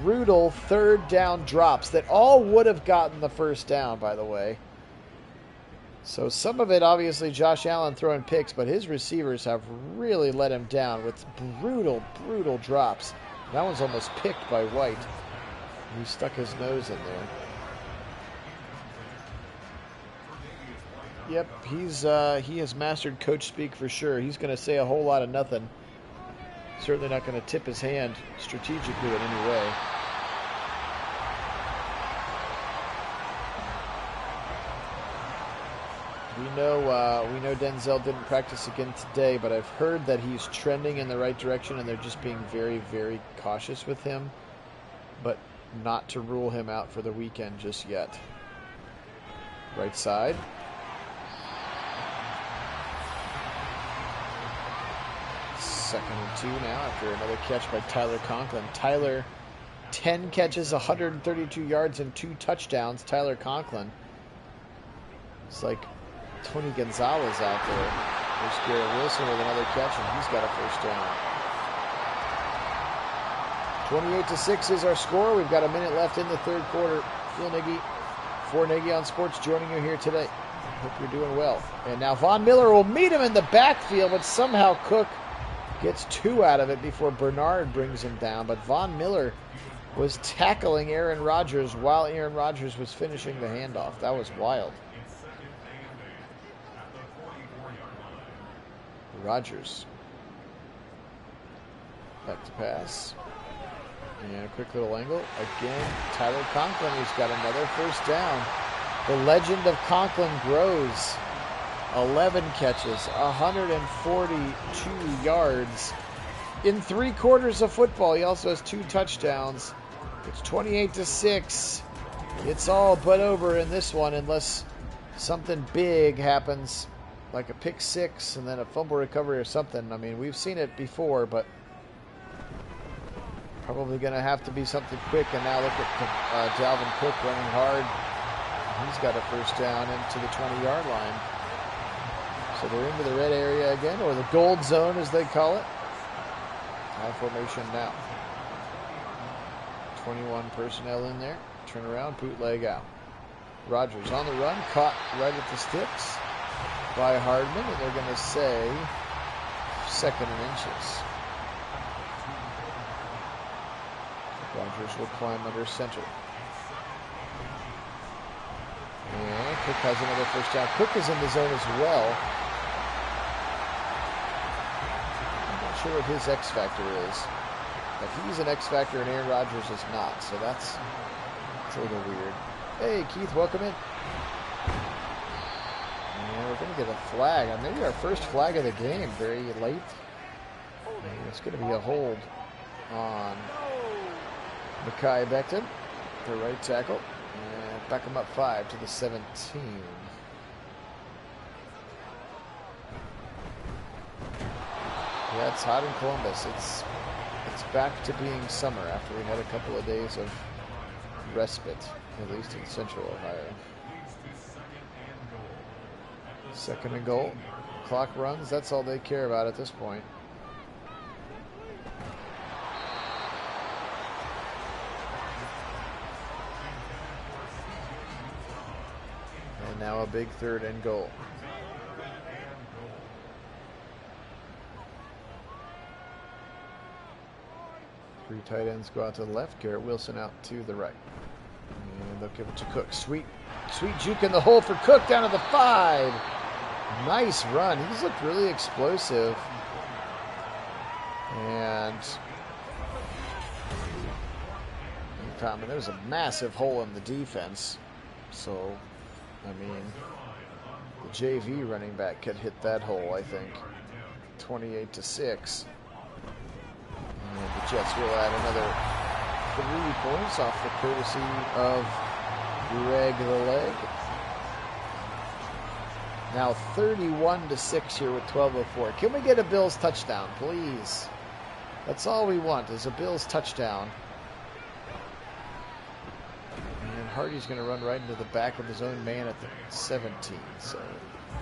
brutal third down drops that all would have gotten the first down, by the way. So some of it, obviously, Josh Allen throwing picks, but his receivers have really let him down with brutal, brutal drops. That one's almost picked by White. He stuck his nose in there. Yep, he has mastered coach speak for sure. He's going to say a whole lot of nothing. Certainly not going to tip his hand strategically in any way. We know Denzel didn't practice again today, but I've heard that he's trending in the right direction, and they're just being very, very cautious with him, but not to rule him out for the weekend just yet. Right side. Second and 2 now after another catch by Tyler Conklin. Tyler, 10 catches, 132 yards, and 2 touchdowns. Tyler Conklin. It's like Tony Gonzalez out there. There's Garrett Wilson with another catch, and he's got a first down. 28-6 is our score. We've got a minute left in the third quarter. Phil Nagy, for Nagy on Sports, joining you here today. Hope you're doing well. And now Von Miller will meet him in the backfield, but somehow Cook Gets 2 out of it before Bernard brings him down. But Von Miller was tackling Aaron Rodgers while Aaron Rodgers was finishing the handoff. That was wild. Rodgers. Back to pass. And a quick little angle. Again, Tyler Conklin, who's got another first down. The legend of Conklin grows. 11 catches, 142 yards. In 3 quarters of football, he also has 2 touchdowns. It's 28-6. It's all but over in this one unless something big happens, like a pick 6 and then a fumble recovery or something. I mean, we've seen it before, but probably going to have to be something quick. And now look at Dalvin Cook running hard. He's got a first down into the 20-yard line. So they're into the red area again, or the gold zone as they call it. High formation now. 21 personnel in there. Turn around, bootleg out. Rodgers on the run, caught right at the sticks by Hardman, and they're going to say 2nd and inches. Rodgers will climb under center. And Cook has another first down. Cook is in the zone as well. I'm not sure what his X factor is. But he's an X factor and Aaron Rodgers is not. So that's a little weird. Hey, Keith, welcome in. And we're going to get a flag. Maybe our first flag of the game, very late. And it's going to be a hold on Mekhi Becton, the right tackle. And back him up 5 to the 17. Yeah, it's hot in Columbus. It's back to being summer after we had a couple of days of respite, at least in central Ohio. 2nd and goal. Clock runs. That's all they care about at this point. And now a big 3rd and goal. Three tight ends go out to the left. Garrett Wilson out to the right. And they'll give it to Cook. Sweet juke in the hole for Cook down to the 5. Nice run. He's looked really explosive. And there's a massive hole in the defense. So, I mean, the JV running back could hit that hole, I think. 28-6. And the Jets will add another 3 points off the courtesy of Greg the Leg. Now 31-6 here with 12:04. Can we get a Bills touchdown, please? That's all we want is a Bills touchdown. And Hardy's going to run right into the back of his own man at the 17. So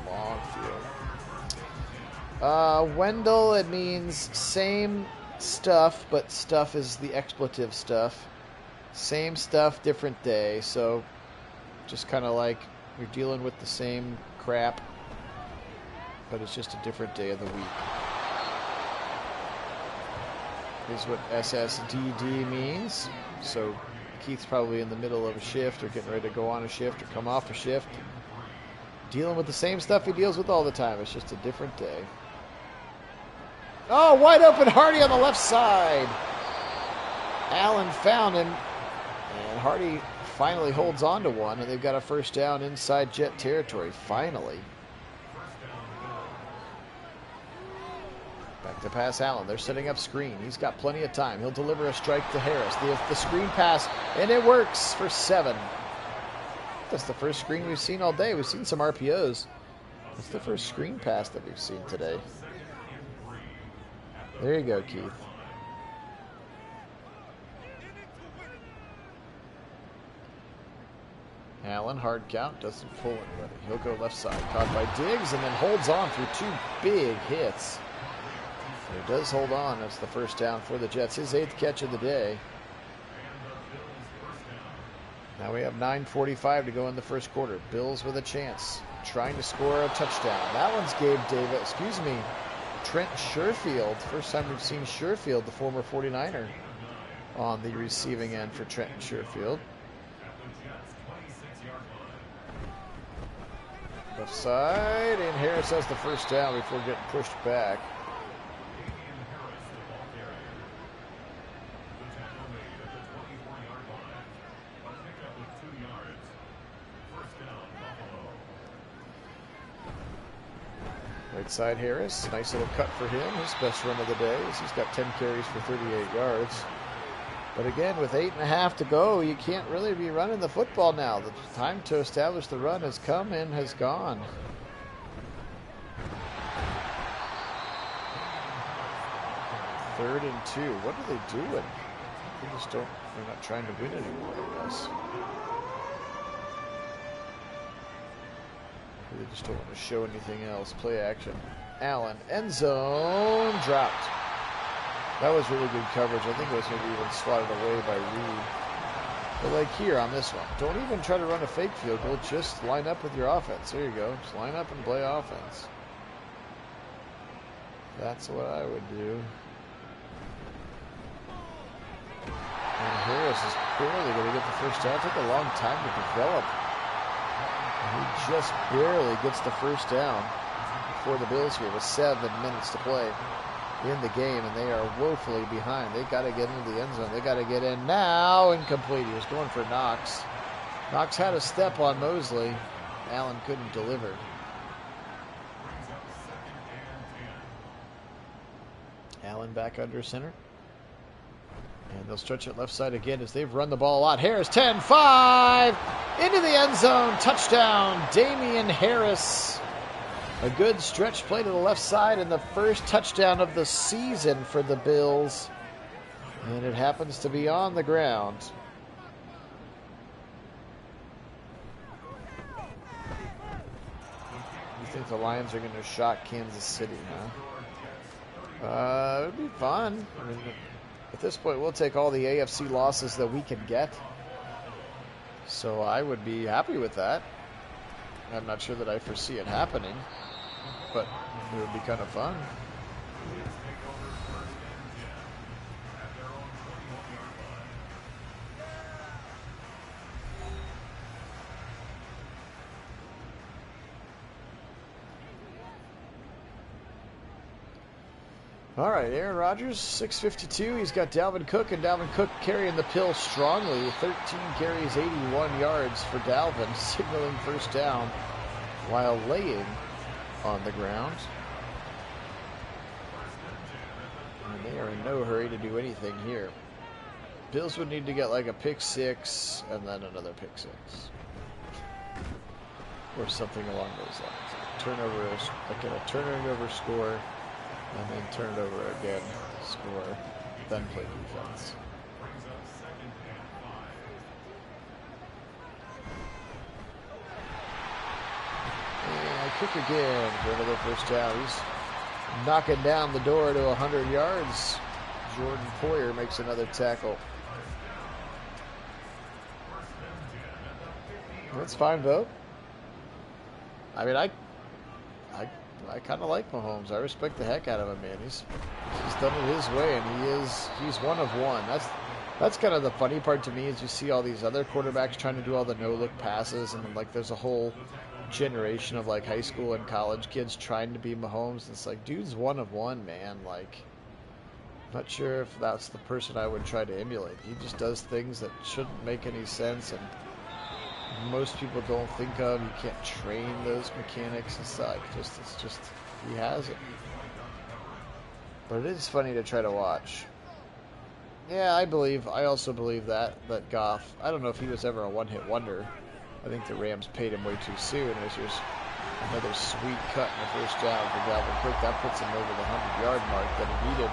long field. Wendell, it means same stuff, but stuff is the expletive stuff. Same stuff, different day. So just kind of like you're dealing with the same crap, but it's just a different day of the week. Is what SSDD means. So Keith's probably in the middle of a shift or getting ready to go on a shift or come off a shift. Dealing with the same stuff he deals with all the time. It's just a different day. Oh, wide open Hardy on the left side. Allen found him, and Hardy finally holds on to one, and they've got a first down inside Jet territory, finally. Back to pass Allen. They're setting up screen. He's got plenty of time. He'll deliver a strike to Harris. The screen pass, and it works for 7. That's the first screen we've seen all day. We've seen some RPOs. It's the first screen pass that we've seen today. There you go, Keith. Allen, hard count, doesn't pull anybody. He'll go left side. Caught by Diggs and then holds on through 2 big hits. He does hold on. That's the first down for the Jets. His 8th catch of the day. Now we have 9:45 to go in the first quarter. Bills with a chance. Trying to score a touchdown. That one's Gabe Davis. Trent Sherfield. First time we've seen Sherfield, the former 49er, on the receiving end for Trent Sherfield. Left side, and Harris has the first down before getting pushed back. Right side Harris, nice little cut for him. His best run of the day is he's got 10 carries for 38 yards. But again, with 8.5 to go, you can't really be running the football now. The time to establish the run has come and has gone. Third and 2. What are they doing? They just don't. They're not trying to win anymore, I guess. They just don't want to show anything else. Play action. Allen, end zone, dropped. That was really good coverage. I think it was maybe even swatted away by Reed. But like here on this one, don't even try to run a fake field goal. Just line up with your offense. There you go. Just line up and play offense. That's what I would do. And Harris is barely going to get the first down. It took a long time to develop. And he just barely gets the first down for the Bills here with 7 minutes to play in the game, and they are woefully behind. They got to get into the end zone. They got to get in now. Incomplete. He was going for Knox. Knox had a step on Mosley. Allen couldn't deliver. Allen back under center. And they'll stretch it left side again as they've run the ball a lot. Harris, 10-5, into the end zone. Touchdown, Damian Harris. A good stretch play to the left side and the first touchdown of the season for the Bills. And it happens to be on the ground. You think the Lions are going to shock Kansas City, huh? It would be fun. I mean, at this point, we'll take all the AFC losses that we can get. So I would be happy with that. I'm not sure that I foresee it happening, but it would be kind of fun. All right, Aaron Rodgers, 652. He's got Dalvin Cook, and Dalvin Cook carrying the pill strongly. 13 carries, 81 yards for Dalvin, signaling first down while laying on the ground. And they are in no hurry to do anything here. Bills would need to get like a pick six and then another pick six. Or something along those lines. Turnover, like a turnover score. And then turn it over again, score, then play defense. And Cook again for another first down. He's knocking down the door to 100 yards. Jordan Poyer makes another tackle. That's fine, though. I mean, I kind of like Mahomes. I respect the heck out of him, man. He's done it his way, and he's one of one. That's kind of the funny part to me is you see all these other quarterbacks trying to do all the no-look passes, and then, like, there's a whole generation of like high school and college kids trying to be Mahomes. It's like, dude's one of one, man. Like, not sure if that's the person I would try to emulate. He just does things that shouldn't make any sense, and most people don't think of. You can't train those mechanics and stuff. It's just he has it. But it is funny to try to watch. Yeah, I also believe that Goff, I don't know if he was ever a one-hit wonder. I think the Rams paid him way too soon. There's just another sweet cut in the first down for Dalvin Cook. That puts him over the 100-yard mark that he needed.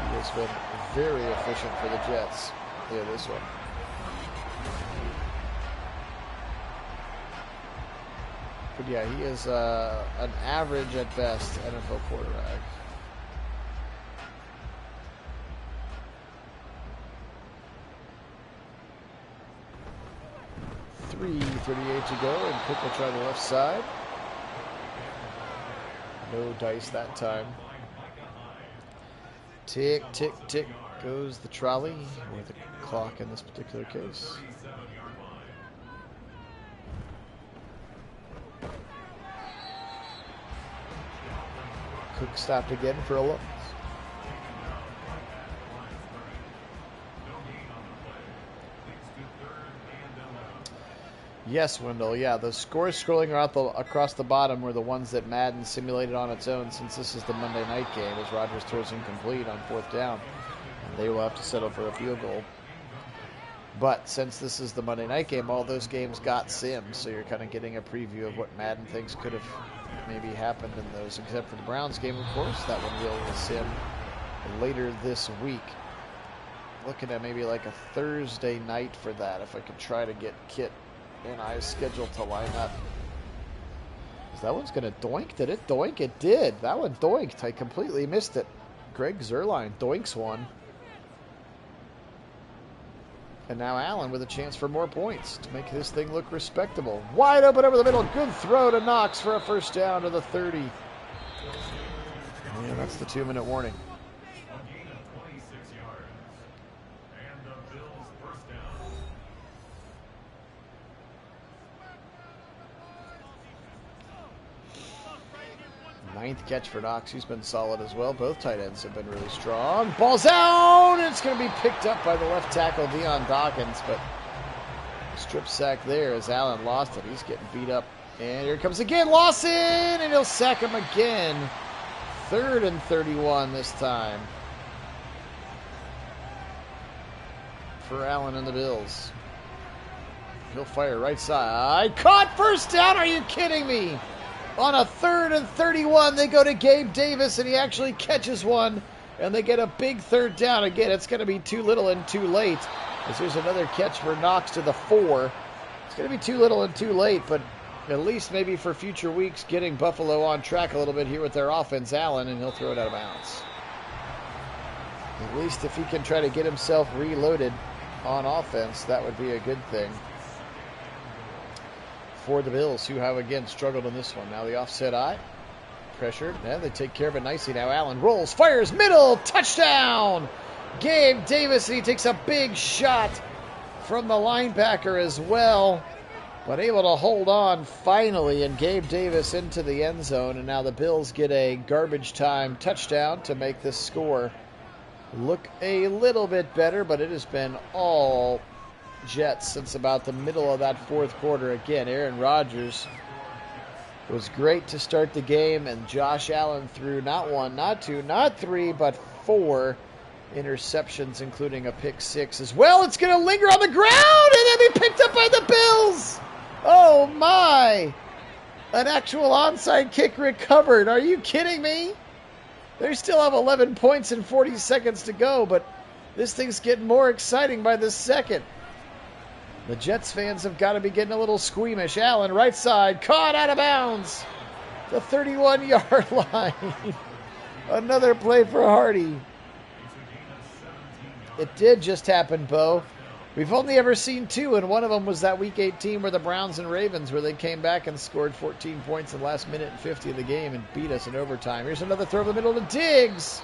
He has been very efficient for the Jets. Yeah, this one. But yeah, he is an average at best NFL quarterback. .338 to go, and Cook will try the left side. No dice that time. Tick, tick, tick goes the trolley, or the clock in this particular case. Cook stopped again for a look. Yes, Wendell. Yeah, the scores scrolling across the bottom were the ones that Madden simulated on its own, since this is the Monday night game, as Rodgers throws incomplete on 4th down. And they will have to settle for a field goal. But since this is the Monday night game, all those games got sims, so you're kind of getting a preview of what Madden thinks could have maybe happened in those, except for the Browns game, of course. That one will sim later this week. Looking at maybe like a Thursday night for that, if I could try to get Kit and I's schedule to line up. That one's going to doink. Did it doink? It did. That one doinked. I completely missed it. Greg Zuerlein doinks one. And now Allen with a chance for more points to make this thing look respectable. Wide open over the middle. Good throw to Knox for a first down to the 30. Yeah, that's the 2-minute warning. Ninth catch for Knox. He's been solid as well. Both tight ends have been really strong. Ball's out, and it's going to be picked up by the left tackle, Dion Dawkins, but strip sack there as Allen lost it. He's getting beat up. And here it comes again. Lawson, and he'll sack him again. 3rd and 31 this time for Allen and the Bills. He'll fire right side. Caught, first down. Are you kidding me? On a 3rd and 31, they go to Gabe Davis, and he actually catches one, and they get a big 3rd down. Again, it's going to be too little and too late, as there's another catch for Knox to the 4. It's going to be too little and too late, but at least maybe for future weeks, getting Buffalo on track a little bit here with their offense, Allen, and he'll throw it out of bounds. At least if he can try to get himself reloaded on offense, that would be a good thing for the Bills, who have again struggled in this one. Now the offset eye, pressured. Yeah, they take care of it nicely. Now Allen rolls, fires, middle, touchdown! Gabe Davis, and he takes a big shot from the linebacker as well, but able to hold on finally, and Gabe Davis into the end zone. And now the Bills get a garbage time touchdown to make this score look a little bit better, but it has been all Jets since about the middle of that 4th quarter. Again, Aaron Rodgers was great to start the game, and Josh Allen threw not 1, not 2, not 3, but 4 interceptions, including a pick 6 as well. It's going to linger on the ground and then be picked up by the Bills. Oh my! An actual onside kick recovered. Are you kidding me? They still have 11 points and 40 seconds to go, but this thing's getting more exciting by the second. The Jets fans have got to be getting a little squeamish. Allen, right side, caught out of bounds. The 31-yard line. Another play for Hardy. It did just happen, Bo. We've only ever seen 2, and one of them was that Week 18 where the Browns and Ravens, where they came back and scored 14 points in the last minute and 50 of the game and beat us in overtime. Here's another throw in the middle to Diggs.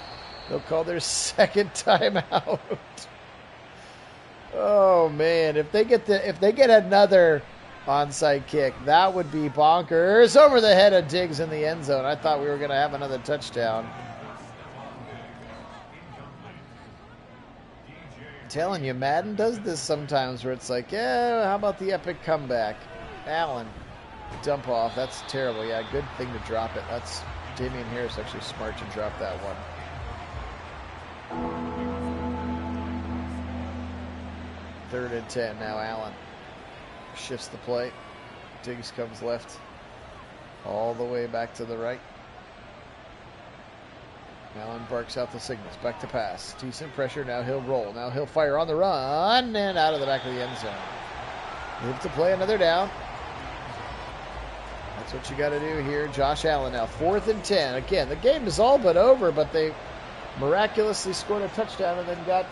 They'll call their second timeout. Oh man, if they get another onside kick, that would be bonkers. Over the head of Diggs in the end zone. I thought we were going to have another touchdown. I'm telling you, Madden does this sometimes where it's like, yeah, how about the epic comeback? Allen, dump off. That's terrible. Yeah, good thing to drop it. That's Damian Harris actually smart to drop that one. 3rd and 10 now. Allen shifts the play. Diggs comes left all the way back to the right. Allen barks out the signals. Back to pass. Decent pressure. Now he'll roll. Now he'll fire on the run and out of the back of the end zone. Move to play another down. That's what you got to do here. Josh Allen now 4th and 10. Again, the game is all but over, but they miraculously scored a touchdown and then got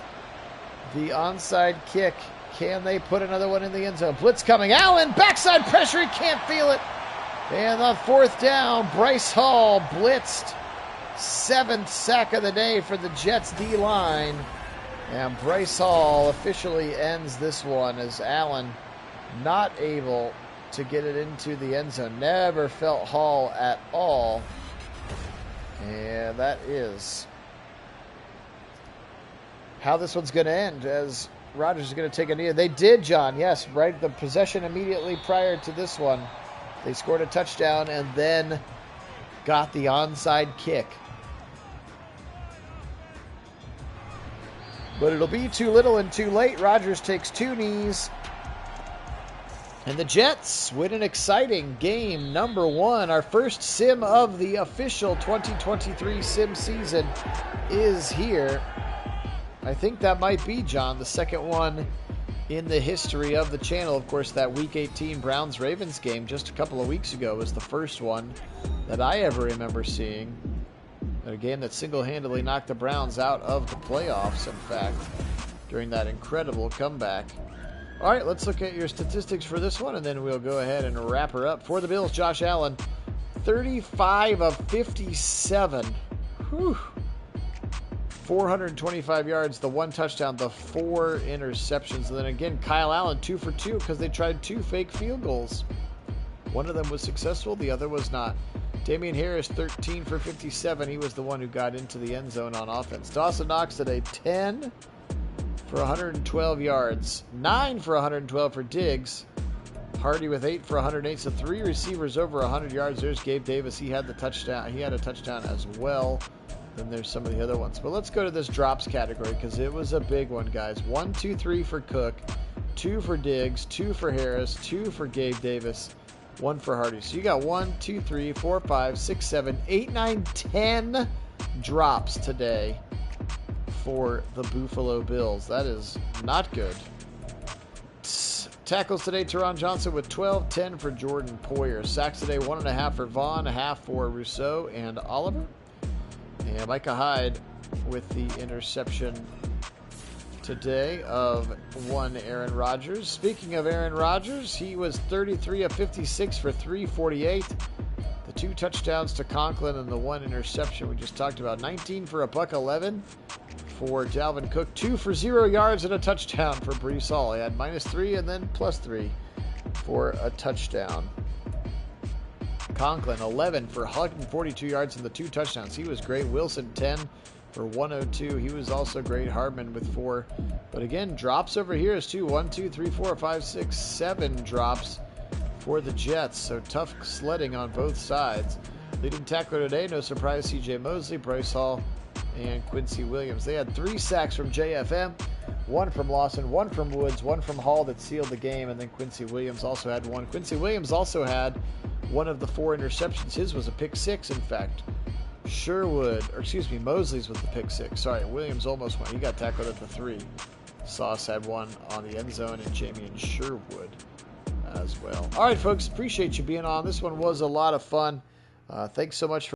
the onside kick. Can they put another one in the end zone? Blitz coming. Allen, backside pressure. He can't feel it. And on 4th down, Bryce Hall blitzed. 7th sack of the day for the Jets D-line. And Bryce Hall officially ends this one as Allen not able to get it into the end zone. Never felt Hall at all. And that is how this one's going to end, as Rodgers is going to take a knee. They did, John, yes, right? The possession immediately prior to this one. They scored a touchdown and then got the onside kick. But it'll be too little and too late. Rodgers takes 2 knees. And the Jets win an exciting game number 1. Our first sim of the official 2023 sim season is here. I think that might be, John, the second one in the history of the channel. Of course, that Week 18 Browns-Ravens game just a couple of weeks ago was the first one that I ever remember seeing. A game that single-handedly knocked the Browns out of the playoffs, in fact, during that incredible comeback. All right, let's look at your statistics for this one, and then we'll go ahead and wrap her up. For the Bills, Josh Allen, 35 of 57. Whew. 425 yards, the 1 touchdown, the 4 interceptions. And then again, Kyle Allen, 2 for 2 because they tried 2 fake field goals. One of them was successful, the other was not. Damian Harris, 13 for 57. He was the one who got into the end zone on offense. Dawson Knox today, 10 for 112 yards. 9 for 112 for Diggs. Hardy with 8 for 108. So 3 receivers over 100 yards. There's Gabe Davis. He had the touchdown. He had a touchdown as well. Then there's some of the other ones. But let's go to this drops category because it was a big one, guys. 1, 2, 3 for Cook. 2 for Diggs. 2 for Harris. 2 for Gabe Davis. 1 for Hardy. So you got 1, 2, 3, 4, 5, 6, 7, 8, 9, 10 drops today for the Buffalo Bills. That is not good. Tackles today, Teron Johnson with 12, 10 for Jordan Poyer. Sacks today, 1.5 for Vaughn, 1/2 for Rousseau and Oliver. And Micah Hyde with the interception today of 1 Aaron Rodgers. Speaking of Aaron Rodgers, he was 33 of 56 for 348. The 2 touchdowns to Conklin and the 1 interception we just talked about. 19 for $111 for Dalvin Cook. 2 for 0 yards and a touchdown for Breece Hall. He had -3 and then +3 for a touchdown. Conklin, 11 for 142 yards and the 2 touchdowns. He was great. Wilson, 10 for 102. He was also great. Hardman with 4. But again, drops over here is 2. 1, 2, 3, 4, 5, 6, 7 drops for the Jets. So tough sledding on both sides. Leading tackler today, no surprise, C.J. Mosley, Bryce Hall, and Quincy Williams. They had 3 sacks from JFM, 1 from Lawson, 1 from Woods, 1 from Hall that sealed the game, and then Quincy Williams also had 1. Quincy Williams also had 1 of the 4 interceptions. His was a pick 6, in fact. Mosley's was the pick 6. Sorry, Williams almost went. He got tackled at the 3. Sauce had 1 on the end zone, and Jamie and Sherwood as well. All right, folks, appreciate you being on. This one was a lot of fun. Thanks so much for